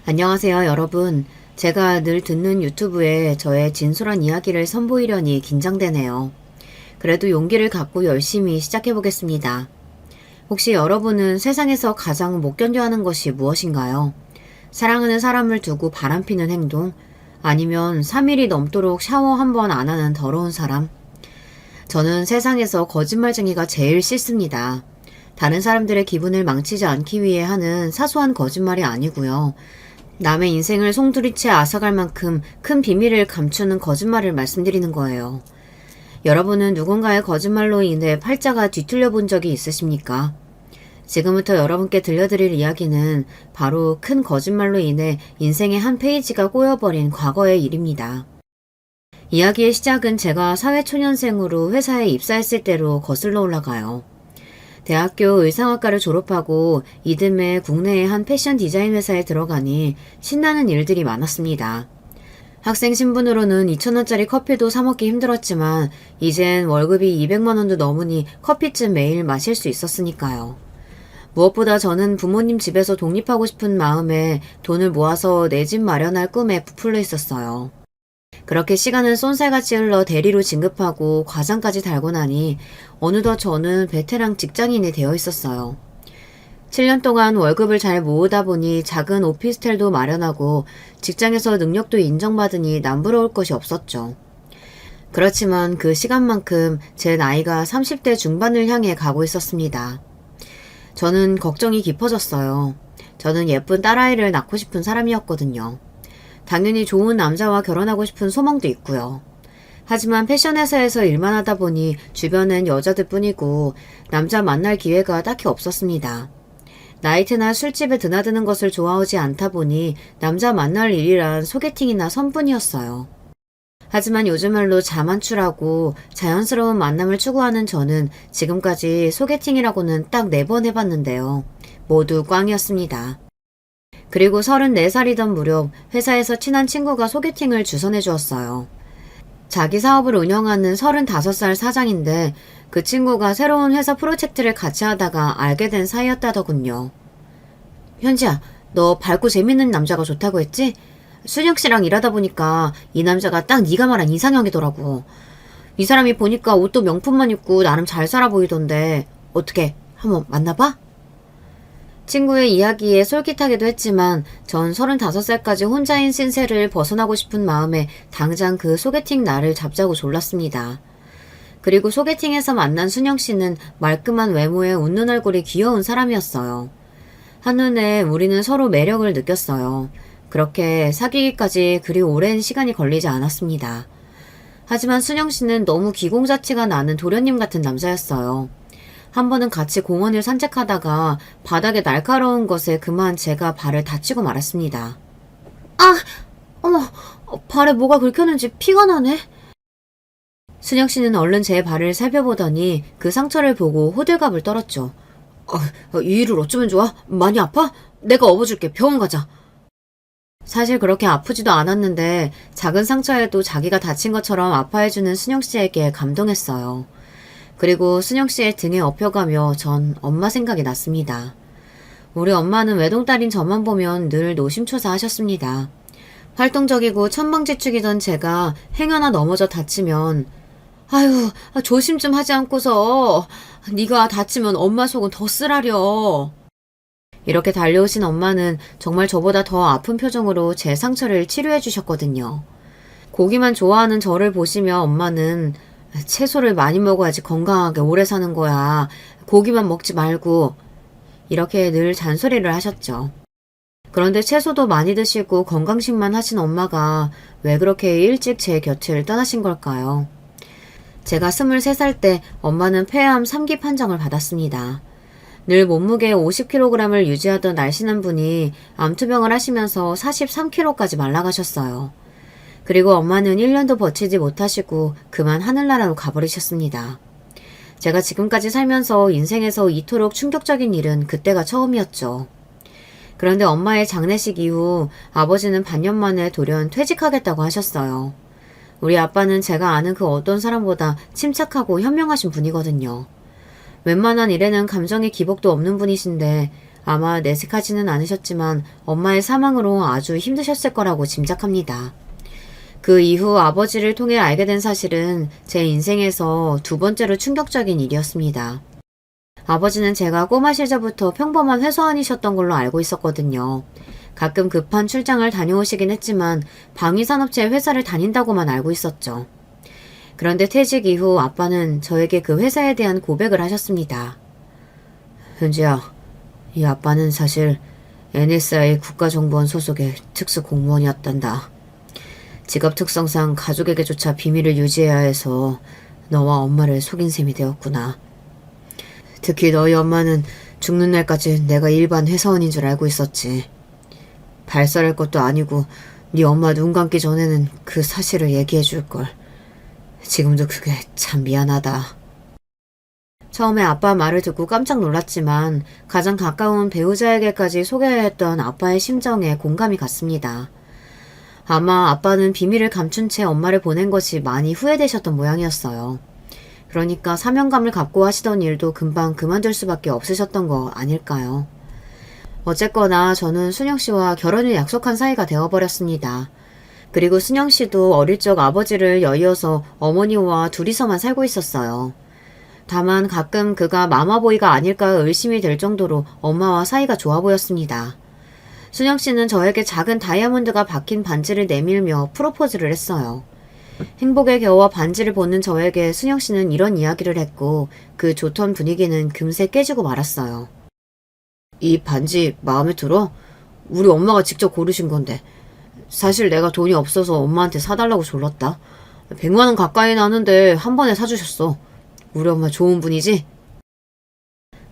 안녕하세요, 여러분. 제가 늘 듣는 유튜브에 저의 진솔한 이야기를 선보이려니 긴장되네요. 그래도 용기를 갖고 열심히 시작해보겠습니다. 혹시 여러분은 세상에서 가장 못 견뎌 하는 것이 무엇인가요? 사랑하는 사람을 두고 바람피는 행동? 아니면 3일이 넘도록 샤워 한 번 안 하는 더러운 사람? 저는 세상에서 거짓말쟁이가 제일 싫습니다. 다른 사람들의 기분을 망치지 않기 위해 하는 사소한 거짓말이 아니고요. 남의 인생을 송두리째 앗아갈 만큼 큰 비밀을 감추는 거짓말을 말씀드리는 거예요. 여러분은 누군가의 거짓말로 인해 팔자가 뒤틀려 본 적이 있으십니까? 지금부터 여러분께 들려드릴 이야기는 바로 큰 거짓말로 인해 인생의 한 페이지가 꼬여버린 과거의 일입니다. 이야기의 시작은 제가 사회초년생으로 회사에 입사했을 때로 거슬러 올라가요. 대학교 의상학과를 졸업하고 이듬해 국내의 한 패션 디자인 회사에 들어가니 신나는 일들이 많았습니다. 학생 신분으로는 2,000원짜리 커피도 사 먹기 힘들었지만 이젠 월급이 200만원도 넘으니 커피쯤 매일 마실 수 있었으니까요. 무엇보다 저는 부모님 집에서 독립하고 싶은 마음에 돈을 모아서 내 집 마련할 꿈에 부풀려 있었어요. 그렇게 시간은 쏜살같이 흘러 대리로 진급하고 과장까지 달고 나니 어느덧 저는 베테랑 직장인이 되어 있었어요. 7년 동안 월급을 잘 모으다 보니 작은 오피스텔도 마련하고 직장에서 능력도 인정받으니 남부러울 것이 없었죠. 그렇지만 그 시간만큼 제 나이가 30대 중반을 향해 가고 있었습니다. 저는 걱정이 깊어졌어요. 저는 예쁜 딸아이를 낳고 싶은 사람이었거든요. 당연히 좋은 남자와 결혼하고 싶은 소망도 있고요. 하지만 패션 회사에서 일만 하다 보니 주변엔 여자들 뿐이고 남자 만날 기회가 딱히 없었습니다. 나이트나 술집에 드나드는 것을 좋아하지 않다 보니 남자 만날 일이란 소개팅이나 선뿐이었어요. 하지만 요즘 말로 자만추라고 자연스러운 만남을 추구하는 저는 지금까지 소개팅이라고는 딱 4번 해봤는데요. 모두 꽝이었습니다. 그리고 34살이던 무렵 회사에서 친한 친구가 소개팅을 주선해 주었어요. 자기 사업을 운영하는 35살 사장인데 그 친구가 새로운 회사 프로젝트를 같이 하다가 알게 된 사이였다더군요. 현지야, 너 밝고 재밌는 남자가 좋다고 했지? 순혁씨랑 일하다 보니까 이 남자가 딱 네가 말한 이상형이더라고. 이 사람이 보니까 옷도 명품만 입고 나름 잘 살아 보이던데 어떻게 한번 만나봐? 친구의 이야기에 솔깃하기도 했지만 전 35살까지 혼자인 신세를 벗어나고 싶은 마음에 당장 그 소개팅 날을 잡자고 졸랐습니다. 그리고 소개팅에서 만난 순영씨는 말끔한 외모에 웃는 얼굴이 귀여운 사람이었어요. 한눈에 우리는 서로 매력을 느꼈어요. 그렇게 사귀기까지 그리 오랜 시간이 걸리지 않았습니다. 하지만 순영씨는 너무 기공자치가 나는 도련님 같은 남자였어요. 한 번은 같이 공원을 산책하다가 바닥에 날카로운 것에 그만 제가 발을 다치고 말았습니다. 아! 어머! 발에 뭐가 긁혔는지 피가 나네? 순혁씨는 얼른 제 발을 살펴보더니 그 상처를 보고 호들갑을 떨었죠. 이 일을 어쩌면 좋아? 많이 아파? 내가 업어줄게. 병원 가자. 사실 그렇게 아프지도 않았는데 작은 상처에도 자기가 다친 것처럼 아파해주는 순혁씨에게 감동했어요. 그리고 순영씨의 등에 업혀가며 전 엄마 생각이 났습니다. 우리 엄마는 외동딸인 저만 보면 늘 노심초사 하셨습니다. 활동적이고 천방지축이던 제가 행여나 넘어져 다치면 아유 조심 좀 하지 않고서 네가 다치면 엄마 속은 더 쓰라려. 이렇게 달려오신 엄마는 정말 저보다 더 아픈 표정으로 제 상처를 치료해 주셨거든요. 고기만 좋아하는 저를 보시며 엄마는 채소를 많이 먹어야지 건강하게 오래 사는 거야. 고기만 먹지 말고. 이렇게 늘 잔소리를 하셨죠. 그런데 채소도 많이 드시고 건강식만 하신 엄마가 왜 그렇게 일찍 제 곁을 떠나신 걸까요? 제가 23살 때 엄마는 폐암 3기 판정을 받았습니다. 늘 몸무게 50kg을 유지하던 날씬한 분이 암투병을 하시면서 43kg까지 말라가셨어요. 그리고 엄마는 1년도 버티지 못하시고 그만 하늘나라로 가버리셨습니다. 제가 지금까지 살면서 인생에서 이토록 충격적인 일은 그때가 처음이었죠. 그런데 엄마의 장례식 이후 아버지는 반년 만에 돌연 퇴직하겠다고 하셨어요. 우리 아빠는 제가 아는 그 어떤 사람보다 침착하고 현명하신 분이거든요. 웬만한 일에는 감정의 기복도 없는 분이신데 아마 내색하지는 않으셨지만 엄마의 사망으로 아주 힘드셨을 거라고 짐작합니다. 그 이후 아버지를 통해 알게 된 사실은 제 인생에서 두 번째로 충격적인 일이었습니다. 아버지는 제가 꼬마 시절부터 평범한 회사원이셨던 걸로 알고 있었거든요. 가끔 급한 출장을 다녀오시긴 했지만 방위산업체 회사를 다닌다고만 알고 있었죠. 그런데 퇴직 이후 아빠는 저에게 그 회사에 대한 고백을 하셨습니다. 현지야, 이 아빠는 사실 NSI 국가정보원 소속의 특수공무원이었단다. 직업 특성상 가족에게조차 비밀을 유지해야 해서 너와 엄마를 속인 셈이 되었구나. 특히 너희 엄마는 죽는 날까지 내가 일반 회사원인 줄 알고 있었지. 발설할 것도 아니고 네 엄마 눈 감기 전에는 그 사실을 얘기해 줄걸. 지금도 그게 참 미안하다. 처음에 아빠 말을 듣고 깜짝 놀랐지만 가장 가까운 배우자에게까지 소개해야 했던 아빠의 심정에 공감이 갔습니다. 아마 아빠는 비밀을 감춘 채 엄마를 보낸 것이 많이 후회되셨던 모양이었어요. 그러니까 사명감을 갖고 하시던 일도 금방 그만둘 수밖에 없으셨던 거 아닐까요? 어쨌거나 저는 순영 씨와 결혼을 약속한 사이가 되어버렸습니다. 그리고 순영 씨도 어릴 적 아버지를 여의어서 어머니와 둘이서만 살고 있었어요. 다만 가끔 그가 마마보이가 아닐까 의심이 될 정도로 엄마와 사이가 좋아 보였습니다. 순영 씨는 저에게 작은 다이아몬드가 박힌 반지를 내밀며 프로포즈를 했어요. 행복에 겨워 반지를 보는 저에게 순영 씨는 이런 이야기를 했고 그 좋던 분위기는 금세 깨지고 말았어요. 이 반지 마음에 들어? 우리 엄마가 직접 고르신 건데. 사실 내가 돈이 없어서 엄마한테 사달라고 졸랐다. 100만 원 가까이 나는데 한 번에 사주셨어. 우리 엄마 좋은 분이지?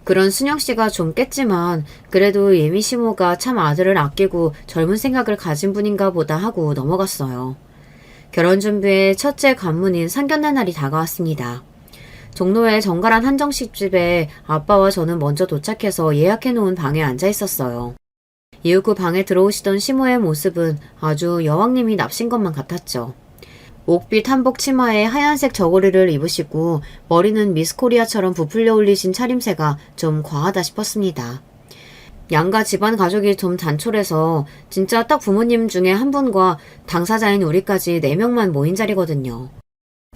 그런 순영씨가 좀 깼지만 그래도 예미 시모가 참 아들을 아끼고 젊은 생각을 가진 분인가 보다 하고 넘어갔어요. 결혼 준비에 첫째 관문인 상견례 날이 다가왔습니다. 종로의 정갈한 한정식집에 아빠와 저는 먼저 도착해서 예약해놓은 방에 앉아 있었어요. 이윽고 방에 들어오시던 시모의 모습은 아주 여왕님이 납신 것만 같았죠. 옥빛 한복 치마에 하얀색 저고리를 입으시고 머리는 미스코리아처럼 부풀려 올리신 차림새가 좀 과하다 싶었습니다. 양가 집안 가족이 좀 단촐해서 진짜 딱 부모님 중에 한 분과 당사자인 우리까지 4명만 모인 자리거든요.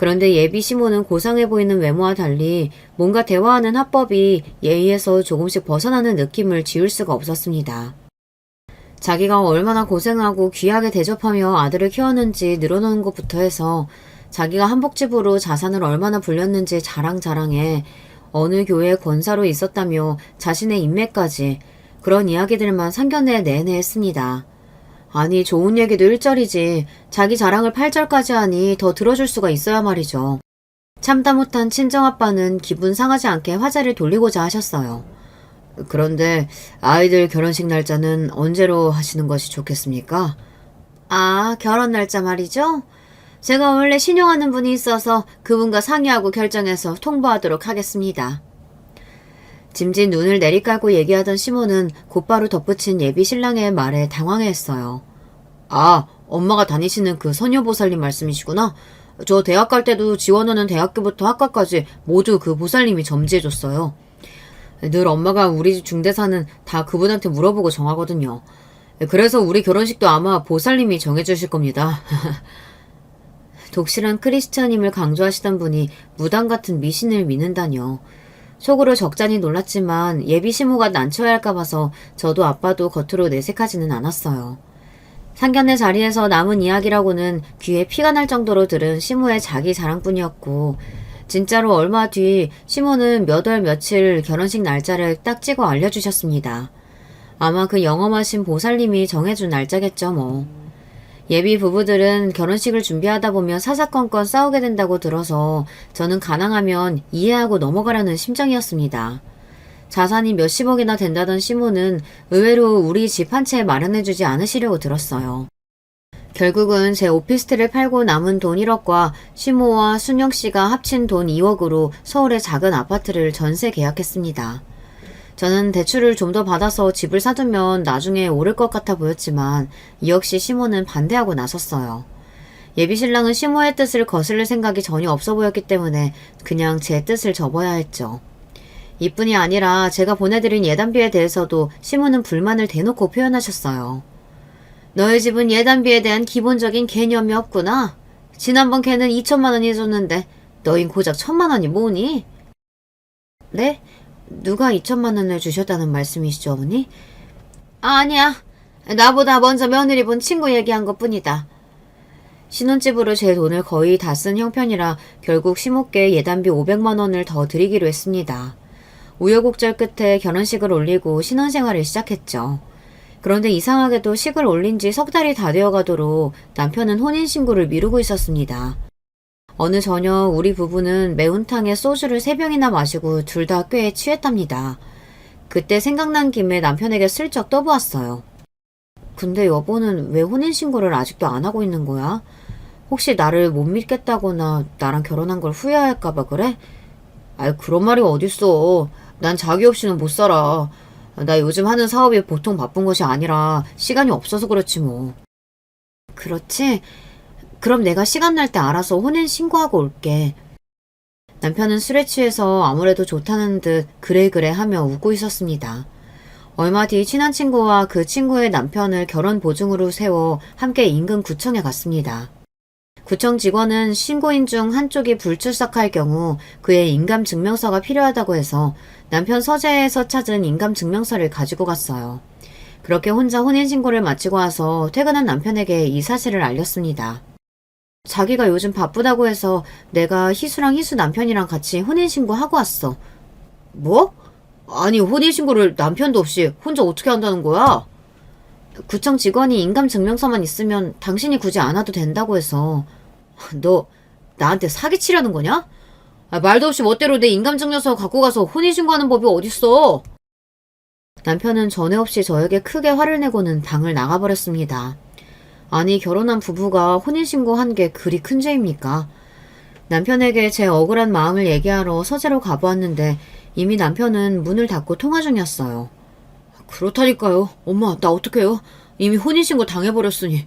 그런데 예비 시모는 고상해 보이는 외모와 달리 뭔가 대화하는 화법이 예의에서 조금씩 벗어나는 느낌을 지울 수가 없었습니다. 자기가 얼마나 고생하고 귀하게 대접하며 아들을 키웠는지 늘어놓은 것부터 해서 자기가 한복집으로 자산을 얼마나 불렸는지 자랑자랑해 어느 교회 권사로 있었다며 자신의 인맥까지 그런 이야기들만 상견례 내내 했습니다. 아니 좋은 얘기도 1절이지 자기 자랑을 8절까지 하니 더 들어줄 수가 있어야 말이죠. 참다 못한 친정아빠는 기분 상하지 않게 화제를 돌리고자 하셨어요. 그런데 아이들 결혼식 날짜는 언제로 하시는 것이 좋겠습니까? 아, 결혼 날짜 말이죠? 제가 원래 신용하는 분이 있어서 그분과 상의하고 결정해서 통보하도록 하겠습니다. 짐짓 눈을 내리깔고 얘기하던 시모는 곧바로 덧붙인 예비 신랑의 말에 당황해했어요. 아, 엄마가 다니시는 그 선녀보살님 말씀이시구나. 저 대학 갈 때도 지원하는 대학교부터 학과까지 모두 그 보살님이 점지해줬어요. 늘 엄마가 우리 집 중대사는 다 그분한테 물어보고 정하거든요. 그래서 우리 결혼식도 아마 보살님이 정해주실 겁니다. 독실한 크리스찬임을 강조하시던 분이 무당 같은 미신을 믿는다뇨. 속으로 적잖이 놀랐지만 예비 시모가 난처해 할까 봐서 저도 아빠도 겉으로 내색하지는 않았어요. 상견례 자리에서 남은 이야기라고는 귀에 피가 날 정도로 들은 시모의 자기 자랑뿐이었고 진짜로 얼마 뒤 시모는 몇 월 며칠 결혼식 날짜를 딱 찍어 알려주셨습니다. 아마 그 영험하신 보살님이 정해준 날짜겠죠 뭐. 예비 부부들은 결혼식을 준비하다 보면 사사건건 싸우게 된다고 들어서 저는 가능하면 이해하고 넘어가려는 심정이었습니다. 자산이 몇십억이나 된다던 시모는 의외로 우리 집 한 채 마련해주지 않으시려고 들었어요. 결국은 제 오피스텔을 팔고 남은 돈 1억과 시모와 순영씨가 합친 돈 2억으로 서울의 작은 아파트를 전세 계약했습니다. 저는 대출을 좀 더 받아서 집을 사두면 나중에 오를 것 같아 보였지만 이 역시 시모는 반대하고 나섰어요. 예비신랑은 시모의 뜻을 거슬릴 생각이 전혀 없어 보였기 때문에 그냥 제 뜻을 접어야 했죠. 이뿐이 아니라 제가 보내드린 예단비에 대해서도 시모는 불만을 대놓고 표현하셨어요. 너희 집은 예단비에 대한 기본적인 개념이 없구나. 지난번 걔는 2천만 원이 줬는데 너흰 고작 1,000만 원이 뭐니? 네? 누가 2천만 원을 주셨다는 말씀이시죠, 어머니? 아니야. 나보다 먼저 며느리 본 친구 얘기한 것뿐이다. 신혼집으로 제 돈을 거의 다 쓴 형편이라 결국 시모께 예단비 500만 원을 더 드리기로 했습니다. 우여곡절 끝에 결혼식을 올리고 신혼생활을 시작했죠. 그런데 이상하게도 식을 올린 지 석 달이 다 되어가도록 남편은 혼인신고를 미루고 있었습니다. 어느 저녁 우리 부부는 매운탕에 소주를 3병이나 마시고 둘 다 꽤 취했답니다. 그때 생각난 김에 남편에게 슬쩍 떠보았어요. 근데 여보는 왜 혼인신고를 아직도 안 하고 있는 거야? 혹시 나를 못 믿겠다거나 나랑 결혼한 걸 후회할까봐 그래? 아이, 그런 말이 어딨어. 난 자기 없이는 못 살아. 나 요즘 하는 사업이 보통 바쁜 것이 아니라 시간이 없어서 그렇지 뭐. 그렇지? 그럼 내가 시간 날 때 알아서 혼인 신고하고 올게. 남편은 술에 취해서 아무래도 좋다는 듯 그래 하며 웃고 있었습니다. 얼마 뒤 친한 친구와 그 친구의 남편을 결혼 보증으로 세워 함께 인근 구청에 갔습니다. 구청 직원은 신고인 중 한쪽이 불출석할 경우 그의 인감증명서가 필요하다고 해서 남편 서재에서 찾은 인감증명서를 가지고 갔어요. 그렇게 혼자 혼인신고를 마치고 와서 퇴근한 남편에게 이 사실을 알렸습니다. 자기가 요즘 바쁘다고 해서 내가 희수랑 희수 남편이랑 같이 혼인신고하고 왔어. 뭐? 아니, 혼인신고를 남편도 없이 혼자 어떻게 한다는 거야? 구청 직원이 인감증명서만 있으면 당신이 굳이 안 와도 된다고 해서. 너 나한테 사기치려는 거냐? 말도 없이 멋대로 내 인감증명서 갖고 가서 혼인신고하는 법이 어딨어? 남편은 전에 없이 저에게 크게 화를 내고는 방을 나가버렸습니다. 아니, 결혼한 부부가 혼인신고한 게 그리 큰 죄입니까? 남편에게 제 억울한 마음을 얘기하러 서재로 가보았는데 이미 남편은 문을 닫고 통화 중이었어요. 그렇다니까요. 엄마, 나 어떡해요? 이미 혼인신고 당해버렸으니.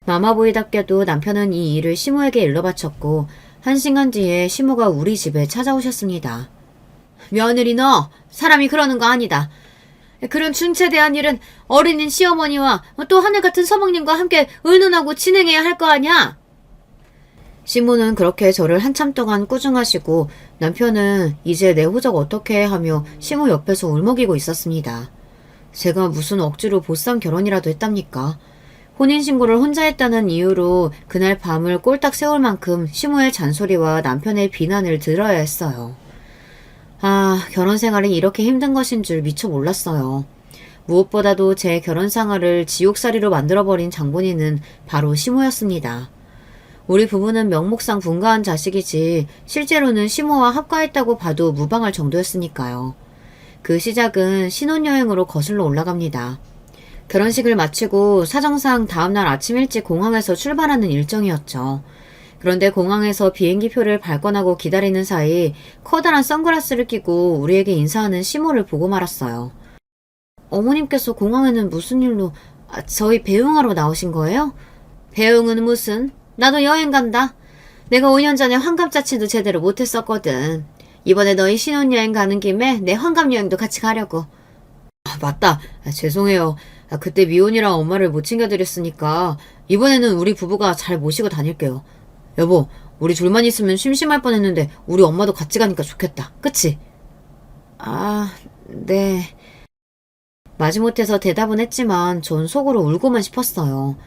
마마보이답게도 남편은 이 일을 시모에게 일러바쳤고 1시간 뒤에 시모가 우리 집에 찾아오셨습니다. 며느리 너, 사람이 그러는 거 아니다. 그런 중체대한 일은 어린인 시어머니와 또 하늘같은 서방님과 함께 의논하고 진행해야 할 거 아냐? 시모는 그렇게 저를 한참 동안 꾸중하시고 남편은 이제 내 호적 어떻게 해 하며 시모 옆에서 울먹이고 있었습니다. 제가 무슨 억지로 보쌈 결혼이라도 했답니까? 혼인신고를 혼자 했다는 이유로 그날 밤을 꼴딱 세울 만큼 시모의 잔소리와 남편의 비난을 들어야 했어요. 아, 결혼 생활이 이렇게 힘든 것인 줄 미처 몰랐어요. 무엇보다도 제 결혼 생활을 지옥살이로 만들어버린 장본인은 바로 시모였습니다. 우리 부부는 명목상 분가한 자식이지 실제로는 시모와 합가했다고 봐도 무방할 정도였으니까요. 그 시작은 신혼여행으로 거슬러 올라갑니다. 결혼식을 마치고 사정상 다음날 아침 일찍 공항에서 출발하는 일정이었죠. 그런데 공항에서 비행기표를 발권하고 기다리는 사이 커다란 선글라스를 끼고 우리에게 인사하는 시모를 보고 말았어요. 어머님께서 공항에는 무슨 일로 저희 배웅하러 나오신 거예요? 배웅은 무슨? 나도 여행 간다. 내가 5년 전에 환갑자치도 제대로 못했었거든. 이번에 너희 신혼여행 가는 김에 내 환갑여행도 같이 가려고. 맞다. 죄송해요. 그때 미혼이라 엄마를 못 챙겨드렸으니까 이번에는 우리 부부가 잘 모시고 다닐게요. 여보, 우리 둘만 있으면 심심할 뻔했는데 우리 엄마도 같이 가니까 좋겠다. 그치? 아, 네. 마지못해서 대답은 했지만 전 속으로 울고만 싶었어요.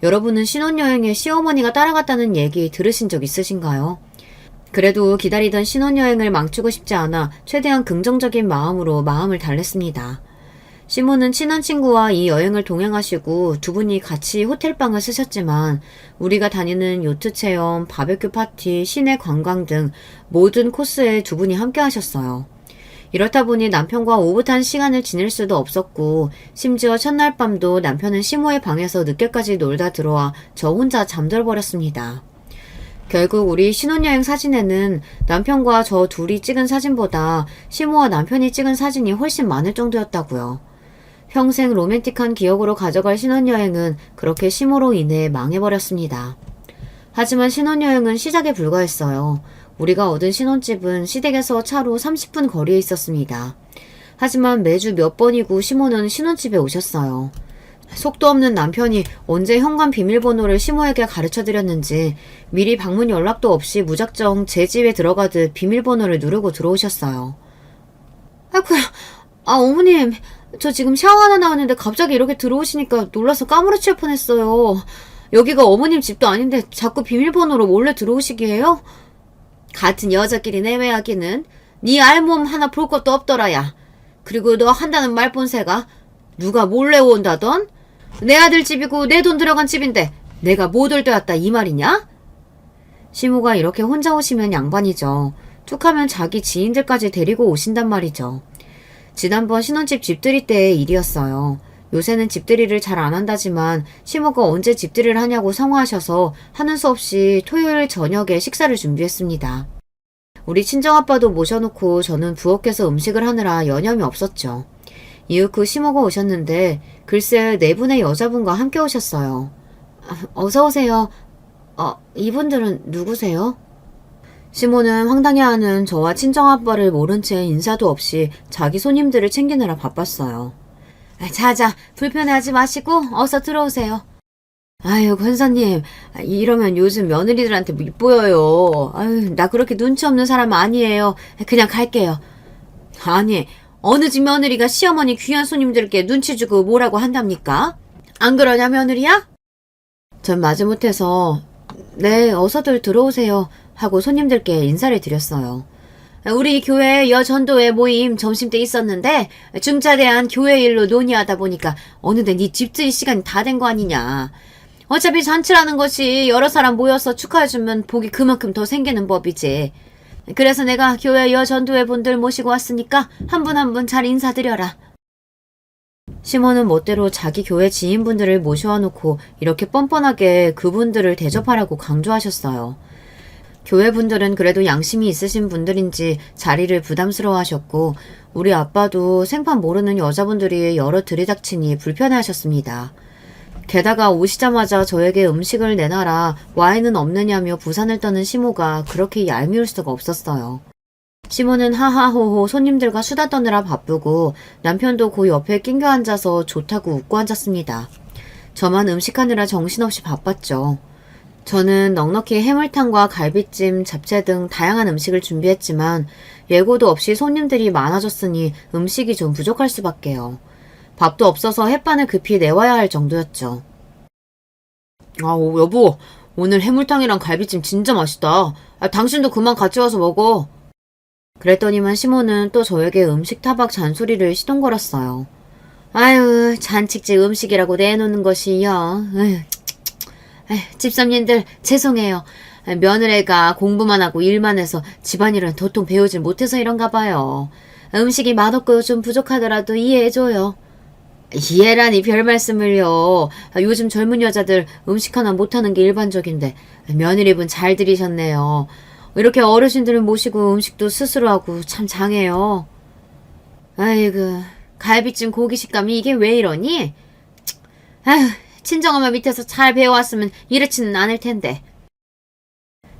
여러분은 신혼여행에 시어머니가 따라갔다는 얘기 들으신 적 있으신가요? 그래도 기다리던 신혼여행을 망치고 싶지 않아 최대한 긍정적인 마음으로 마음을 달랬습니다. 시모는 친한 친구와 이 여행을 동행하시고 두 분이 같이 호텔방을 쓰셨지만 우리가 다니는 요트 체험, 바베큐 파티, 시내 관광 등 모든 코스에 두 분이 함께 하셨어요. 이렇다 보니 남편과 오붓한 시간을 지낼 수도 없었고 심지어 첫날 밤도 남편은 시모의 방에서 늦게까지 놀다 들어와 저 혼자 잠들어버렸습니다. 결국 우리 신혼여행 사진에는 남편과 저 둘이 찍은 사진보다 시모와 남편이 찍은 사진이 훨씬 많을 정도였다고요. 평생 로맨틱한 기억으로 가져갈 신혼여행은 그렇게 시모로 인해 망해버렸습니다. 하지만 신혼여행은 시작에 불과했어요. 우리가 얻은 신혼집은 시댁에서 차로 30분 거리에 있었습니다. 하지만 매주 몇 번이고 시모는 신혼집에 오셨어요. 속도 없는 남편이 언제 현관 비밀번호를 시모에게 가르쳐드렸는지 미리 방문 연락도 없이 무작정 제 집에 들어가듯 비밀번호를 누르고 들어오셨어요. 어머님, 저 지금 샤워하다 나왔는데 갑자기 이렇게 들어오시니까 놀라서 까무러칠 뻔했어요. 여기가 어머님 집도 아닌데 자꾸 비밀번호로 몰래 들어오시게 해요? 같은 여자끼리 내외하기는 네 알몸 하나 볼 것도 없더라야. 그리고 너 한다는 말본새가 누가 몰래 온다던? 내 아들 집이고 내 돈 들어간 집인데 내가 못 올 때 왔다 이 말이냐? 시모가 이렇게 혼자 오시면 양반이죠. 툭하면 자기 지인들까지 데리고 오신단 말이죠. 지난번 신혼집 집들이 때의 일이었어요. 요새는 집들이를 잘 안 한다지만 시모가 언제 집들이를 하냐고 성화하셔서 하는 수 없이 토요일 저녁에 식사를 준비했습니다. 우리 친정아빠도 모셔놓고 저는 부엌에서 음식을 하느라 여념이 없었죠. 이후 그 시모가 오셨는데 글쎄 4분의 여자분과 함께 오셨어요. 어서오세요. 이분들은 누구세요? 시모는 황당해하는 저와 친정아빠를 모른 채 인사도 없이 자기 손님들을 챙기느라 바빴어요. 자자, 불편해하지 마시고 어서 들어오세요. 아유, 권사님, 이러면 요즘 며느리들한테 밉보여요. 아유, 나 그렇게 눈치 없는 사람 아니에요. 그냥 갈게요. 아니, 어느 집 며느리가 시어머니 귀한 손님들께 눈치 주고 뭐라고 한답니까? 안 그러냐, 며느리야? 전 마지못해서 네, 어서들 들어오세요 하고 손님들께 인사를 드렸어요. 우리 교회 여전도회 모임 점심때 있었는데 중차대한 교회 일로 논의하다 보니까 어느새 네 집들이 시간이 다 된 거 아니냐. 어차피 잔치라는 것이 여러 사람 모여서 축하해주면 복이 그만큼 더 생기는 법이지. 그래서 내가 교회 여전도회 분들 모시고 왔으니까 한 분 한 분 잘 인사드려라. 시몬은 멋대로 자기 교회 지인분들을 모셔와 놓고 이렇게 뻔뻔하게 그분들을 대접하라고 강조하셨어요. 교회 분들은 그래도 양심이 있으신 분들인지 자리를 부담스러워하셨고 우리 아빠도 생판 모르는 여자분들이 여러 들이닥치니 불편해하셨습니다. 게다가 오시자마자 저에게 음식을 내놔라 와인은 없느냐며 부산을 떠는 시모가 그렇게 얄미울 수가 없었어요. 시모는 하하호호 손님들과 수다 떠느라 바쁘고 남편도 그 옆에 낑겨 앉아서 좋다고 웃고 앉았습니다. 저만 음식하느라 정신없이 바빴죠. 저는 넉넉히 해물탕과 갈비찜, 잡채 등 다양한 음식을 준비했지만 예고도 없이 손님들이 많아졌으니 음식이 좀 부족할 수밖에요. 밥도 없어서 햇반을 급히 내와야 할 정도였죠. 여보, 오늘 해물탕이랑 갈비찜 진짜 맛있다. 당신도 그만 같이 와서 먹어. 그랬더니만 시모는 또 저에게 음식 타박 잔소리를 시동걸었어요. 아유, 잔치집 음식이라고 내놓는 것이요. 집사님들 죄송해요. 며느리가 공부만 하고 일만 해서 집안일은 도통 배우질 못해서 이런가 봐요. 음식이 맛없고 좀 부족하더라도 이해해줘요. 이해라니 별 말씀을요. 요즘 젊은 여자들 음식 하나 못하는 게 일반적인데 며느리분 잘 들이셨네요. 이렇게 어르신들을 모시고 음식도 스스로 하고 참 장해요. 아이고, 갈비찜 고기 식감이 이게 왜 이러니? 아휴, 친정엄마 밑에서 잘 배워왔으면 이렇지는 않을 텐데.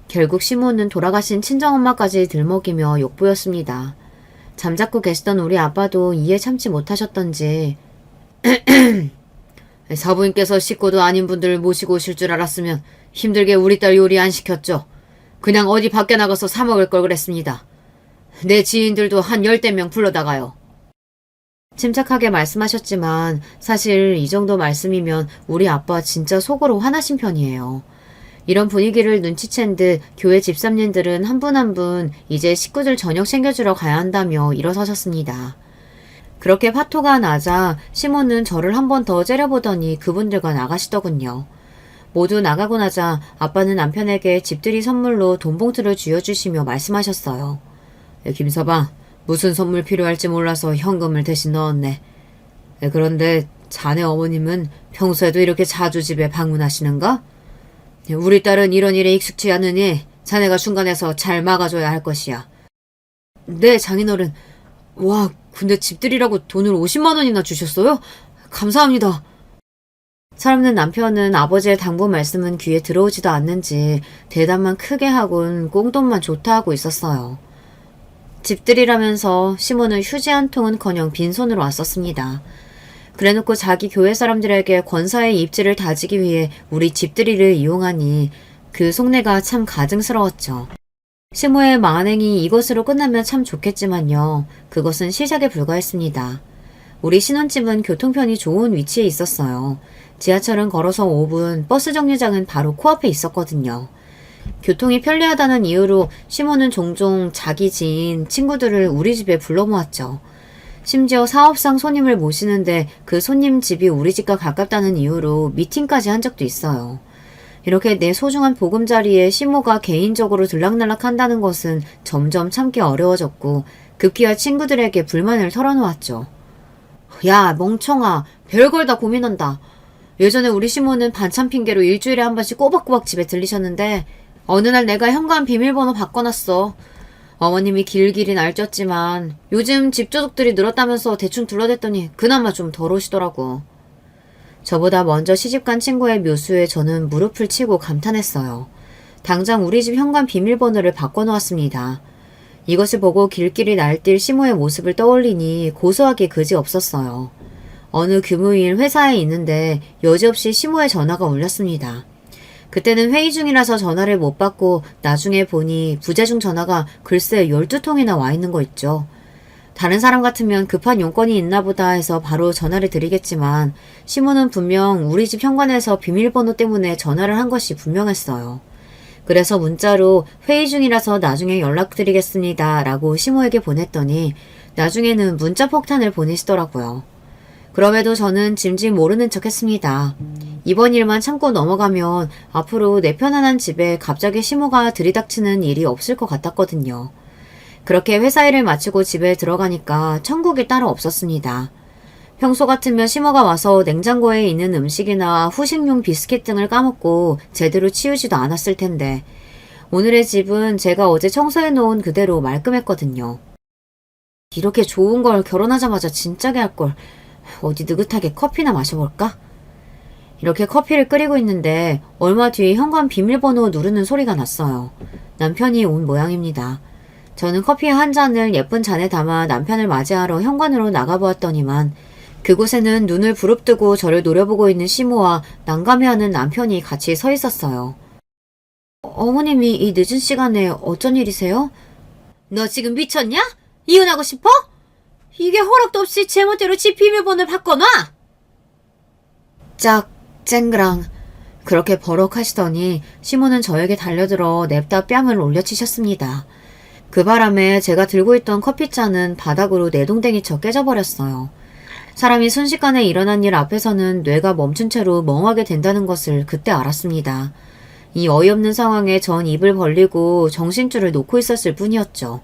결국 시모는 돌아가신 친정엄마까지 들먹이며 욕보였습니다. 잠자코 계시던 우리 아빠도 이해 참지 못하셨던지 사부인께서 식구도 아닌 분들 모시고 오실 줄 알았으면 힘들게 우리 딸 요리 안 시켰죠. 그냥 어디 밖에 나가서 사 먹을 걸 그랬습니다. 내 지인들도 한 10대 명 불러다가요. 침착하게 말씀하셨지만 사실 이 정도 말씀이면 우리 아빠 진짜 속으로 화나신 편이에요. 이런 분위기를 눈치챈 듯 교회 집사님들은 한 분 한 분 이제 식구들 저녁 챙겨주러 가야 한다며 일어서셨습니다. 그렇게 파토가 나자 시몬은 저를 한 번 더 째려보더니 그분들과 나가시더군요. 모두 나가고 나자 아빠는 남편에게 집들이 선물로 돈봉투를 쥐어주시며 말씀하셨어요. 김서방, 무슨 선물 필요할지 몰라서 현금을 대신 넣었네. 그런데 자네 어머님은 평소에도 이렇게 자주 집에 방문하시는가? 우리 딸은 이런 일에 익숙치 않으니 자네가 중간에서 잘 막아줘야 할 것이야. 네, 장인어른. 와, 근데 집들이라고 돈을 50만 원이나 주셨어요? 감사합니다. 철없는 남편은 아버지의 당부 말씀은 귀에 들어오지도 않는지 대답만 크게 하곤 꽁돈만 좋다 하고 있었어요. 집들이라면서 시몬은 휴지 한 통은커녕 빈손으로 왔었습니다. 그래놓고 자기 교회 사람들에게 권사의 입지를 다지기 위해 우리 집들이를 이용하니 그 속내가 참 가증스러웠죠. 시모의 만행이 이것으로 끝나면 참 좋겠지만요. 그것은 시작에 불과했습니다. 우리 신혼집은 교통편이 좋은 위치에 있었어요. 지하철은 걸어서 5분, 버스 정류장은 바로 코앞에 있었거든요. 교통이 편리하다는 이유로 시모는 종종 자기 지인, 친구들을 우리 집에 불러 모았죠. 심지어 사업상 손님을 모시는데 그 손님 집이 우리 집과 가깝다는 이유로 미팅까지 한 적도 있어요. 이렇게 내 소중한 보금자리에 시모가 개인적으로 들락날락 한다는 것은 점점 참기 어려워졌고 급기야 친구들에게 불만을 털어놓았죠. 야, 멍청아. 별걸 다 고민한다. 예전에 우리 시모는 반찬 핑계로 일주일에 한 번씩 꼬박꼬박 집에 들리셨는데 어느 날 내가 현관 비밀번호 바꿔놨어. 어머님이 길길이 날뛰었지만 요즘 집조족들이 늘었다면서 대충 둘러댔더니 그나마 좀 덜 오시더라고. 저보다 먼저 시집간 친구의 묘수에 저는 무릎을 치고 감탄했어요. 당장 우리 집 현관 비밀번호를 바꿔놓았습니다. 이것을 보고 길길이 날뛸 시모의 모습을 떠올리니 고소하기 그지없었어요. 어느 금요일 회사에 있는데 여지없이 시모의 전화가 울렸습니다. 그때는 회의 중이라서 전화를 못 받고 나중에 보니 부재중 전화가 글쎄 12통이나 와 있는 거 있죠. 다른 사람 같으면 급한 용건이 있나 보다 해서 바로 전화를 드리겠지만 시모는 분명 우리 집 현관에서 비밀번호 때문에 전화를 한 것이 분명했어요. 그래서 문자로 회의 중이라서 나중에 연락드리겠습니다 라고 시모에게 보냈더니 나중에는 문자 폭탄을 보내시더라고요. 그럼에도 저는 짐짓 모르는 척 했습니다. 이번 일만 참고 넘어가면 앞으로 내 편안한 집에 갑자기 시모가 들이닥치는 일이 없을 것 같았거든요. 그렇게 회사 일을 마치고 집에 들어가니까 천국이 따로 없었습니다. 평소 같으면 시모가 와서 냉장고에 있는 음식이나 후식용 비스킷 등을 까먹고 제대로 치우지도 않았을 텐데 오늘의 집은 제가 어제 청소해 놓은 그대로 말끔했거든요. 이렇게 좋은 걸 결혼하자마자 진짜게 할 걸. 어디 느긋하게 커피나 마셔볼까? 이렇게 커피를 끓이고 있는데 얼마 뒤에 현관 비밀번호 누르는 소리가 났어요. 남편이 온 모양입니다. 저는 커피 한 잔을 예쁜 잔에 담아 남편을 맞이하러 현관으로 나가보았더니만 그곳에는 눈을 부릅뜨고 저를 노려보고 있는 시모와 난감해하는 남편이 같이 서 있었어요. 어머님이 이 늦은 시간에 어쩐 일이세요? 너 지금 미쳤냐? 이혼하고 싶어? 이게 허락도 없이 제멋대로 집 비밀번호를 바꿔놔! 짝, 쨍그랑. 그렇게 버럭하시더니 시모는 저에게 달려들어 냅다 뺨을 올려치셨습니다. 그 바람에 제가 들고 있던 커피잔은 바닥으로 내동댕이쳐 깨져버렸어요. 사람이 순식간에 일어난 일 앞에서는 뇌가 멈춘 채로 멍하게 된다는 것을 그때 알았습니다. 이 어이없는 상황에 전 입을 벌리고 정신줄을 놓고 있었을 뿐이었죠.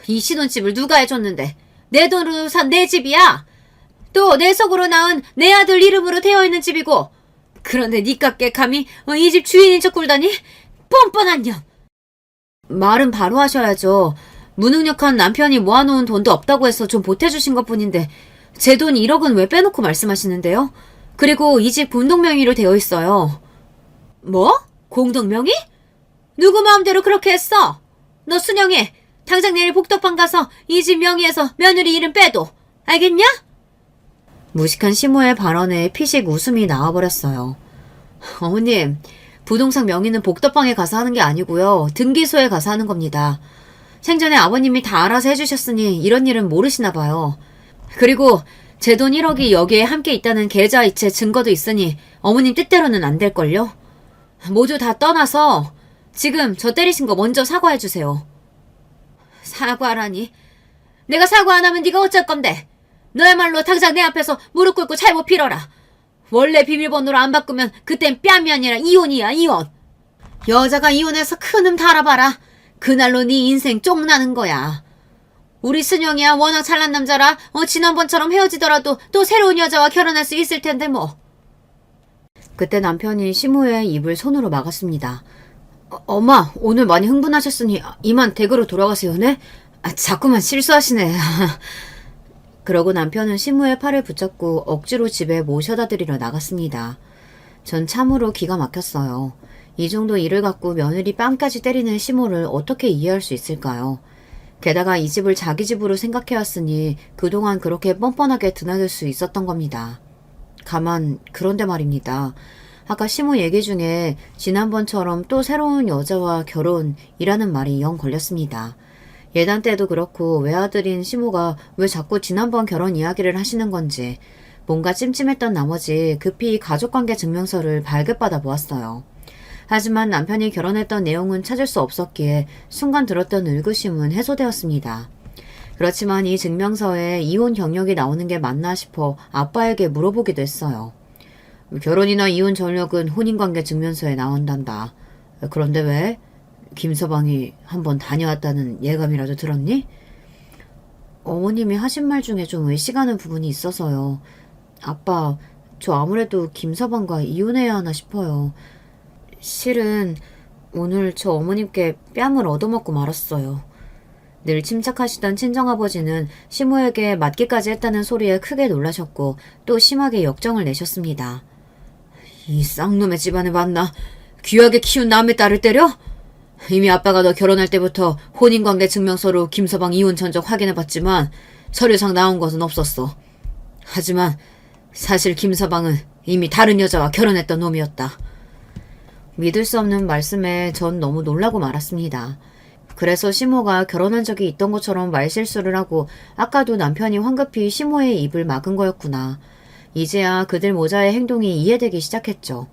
이 신혼집을 누가 해줬는데 내 돈으로 산 내 집이야. 또 내 속으로 낳은 내 아들 이름으로 되어 있는 집이고 그런데 니깎게 감히 이 집 주인인 척 굴다니 뻔뻔한 년. 말은 바로 하셔야죠. 무능력한 남편이 모아놓은 돈도 없다고 해서 좀 보태주신 것뿐인데 제 돈 1억은 왜 빼놓고 말씀하시는데요? 그리고 이 집 공동명의로 되어 있어요. 뭐? 공동명의? 누구 마음대로 그렇게 했어? 너 순영해. 당장 내일 복덕방 가서 이 집 명의에서 며느리 이름 빼도. 알겠냐? 무식한 시모의 발언에 피식 웃음이 나와버렸어요. 어머님, 부동산 명의는 복덕방에 가서 하는 게 아니고요. 등기소에 가서 하는 겁니다. 생전에 아버님이 다 알아서 해주셨으니 이런 일은 모르시나 봐요. 그리고 제 돈 1억이 여기에 함께 있다는 계좌이체 증거도 있으니 어머님 뜻대로는 안 될걸요? 모두 다 떠나서 지금 저 때리신 거 먼저 사과해주세요. 사과라니? 내가 사과 안 하면 네가 어쩔 건데? 너야말로 당장 내 앞에서 무릎 꿇고 잘못 빌어라. 원래 비밀번호로 안 바꾸면 그땐 뺨이 아니라 이혼이야, 이혼. 여자가 이혼해서 큰음 달아봐라. 그날로 네 인생 쫑나는 거야. 우리 순영이야 워낙 잘난 남자라 지난번처럼 헤어지더라도 또 새로운 여자와 결혼할 수 있을 텐데 뭐. 그때 남편이 시모의 입을 손으로 막았습니다. 엄마, 오늘 많이 흥분하셨으니 이만 댁으로 돌아가세요, 네? 자꾸만 실수하시네. 그러고 남편은 시모의 팔을 붙잡고 억지로 집에 모셔다 드리러 나갔습니다. 전 참으로 기가 막혔어요. 이 정도 일을 갖고 며느리 뺨까지 때리는 시모를 어떻게 이해할 수 있을까요? 게다가 이 집을 자기 집으로 생각해왔으니 그동안 그렇게 뻔뻔하게 드나들 수 있었던 겁니다. 그런데 말입니다. 아까 시모 얘기 중에 지난번처럼 또 새로운 여자와 결혼이라는 말이 영 걸렸습니다. 예단 때도 그렇고 외아들인 시모가 왜 자꾸 지난번 결혼 이야기를 하시는 건지 뭔가 찜찜했던 나머지 급히 가족관계 증명서를 발급받아 보았어요. 하지만 남편이 결혼했던 내용은 찾을 수 없었기에 순간 들었던 의구심은 해소되었습니다. 그렇지만 이 증명서에 이혼 경력이 나오는 게 맞나 싶어 아빠에게 물어보기도 했어요. 결혼이나 이혼 전력은 혼인관계 증명서에 나온단다. 그런데 왜? 김서방이 한번 다녀왔다는 예감이라도 들었니? 어머님이 하신 말 중에 좀 의식하는 부분이 있어서요. 아빠, 저 아무래도 김서방과 이혼해야 하나 싶어요. 실은 오늘 저 어머님께 뺨을 얻어먹고 말았어요. 늘 침착하시던 친정아버지는 시모에게 맞기까지 했다는 소리에 크게 놀라셨고 또 심하게 역정을 내셨습니다. 이 쌍놈의 집안에 맞나? 귀하게 키운 남의 딸을 때려? 이미 아빠가 너 결혼할 때부터 혼인관계 증명서로 김서방 이혼 전적 확인해봤지만 서류상 나온 것은 없었어. 하지만 사실 김서방은 이미 다른 여자와 결혼했던 놈이었다. 믿을 수 없는 말씀에 전 너무 놀라고 말았습니다. 그래서 시모가 결혼한 적이 있던 것처럼 말실수를 하고 아까도 남편이 황급히 시모의 입을 막은 거였구나. 이제야 그들 모자의 행동이 이해되기 시작했죠.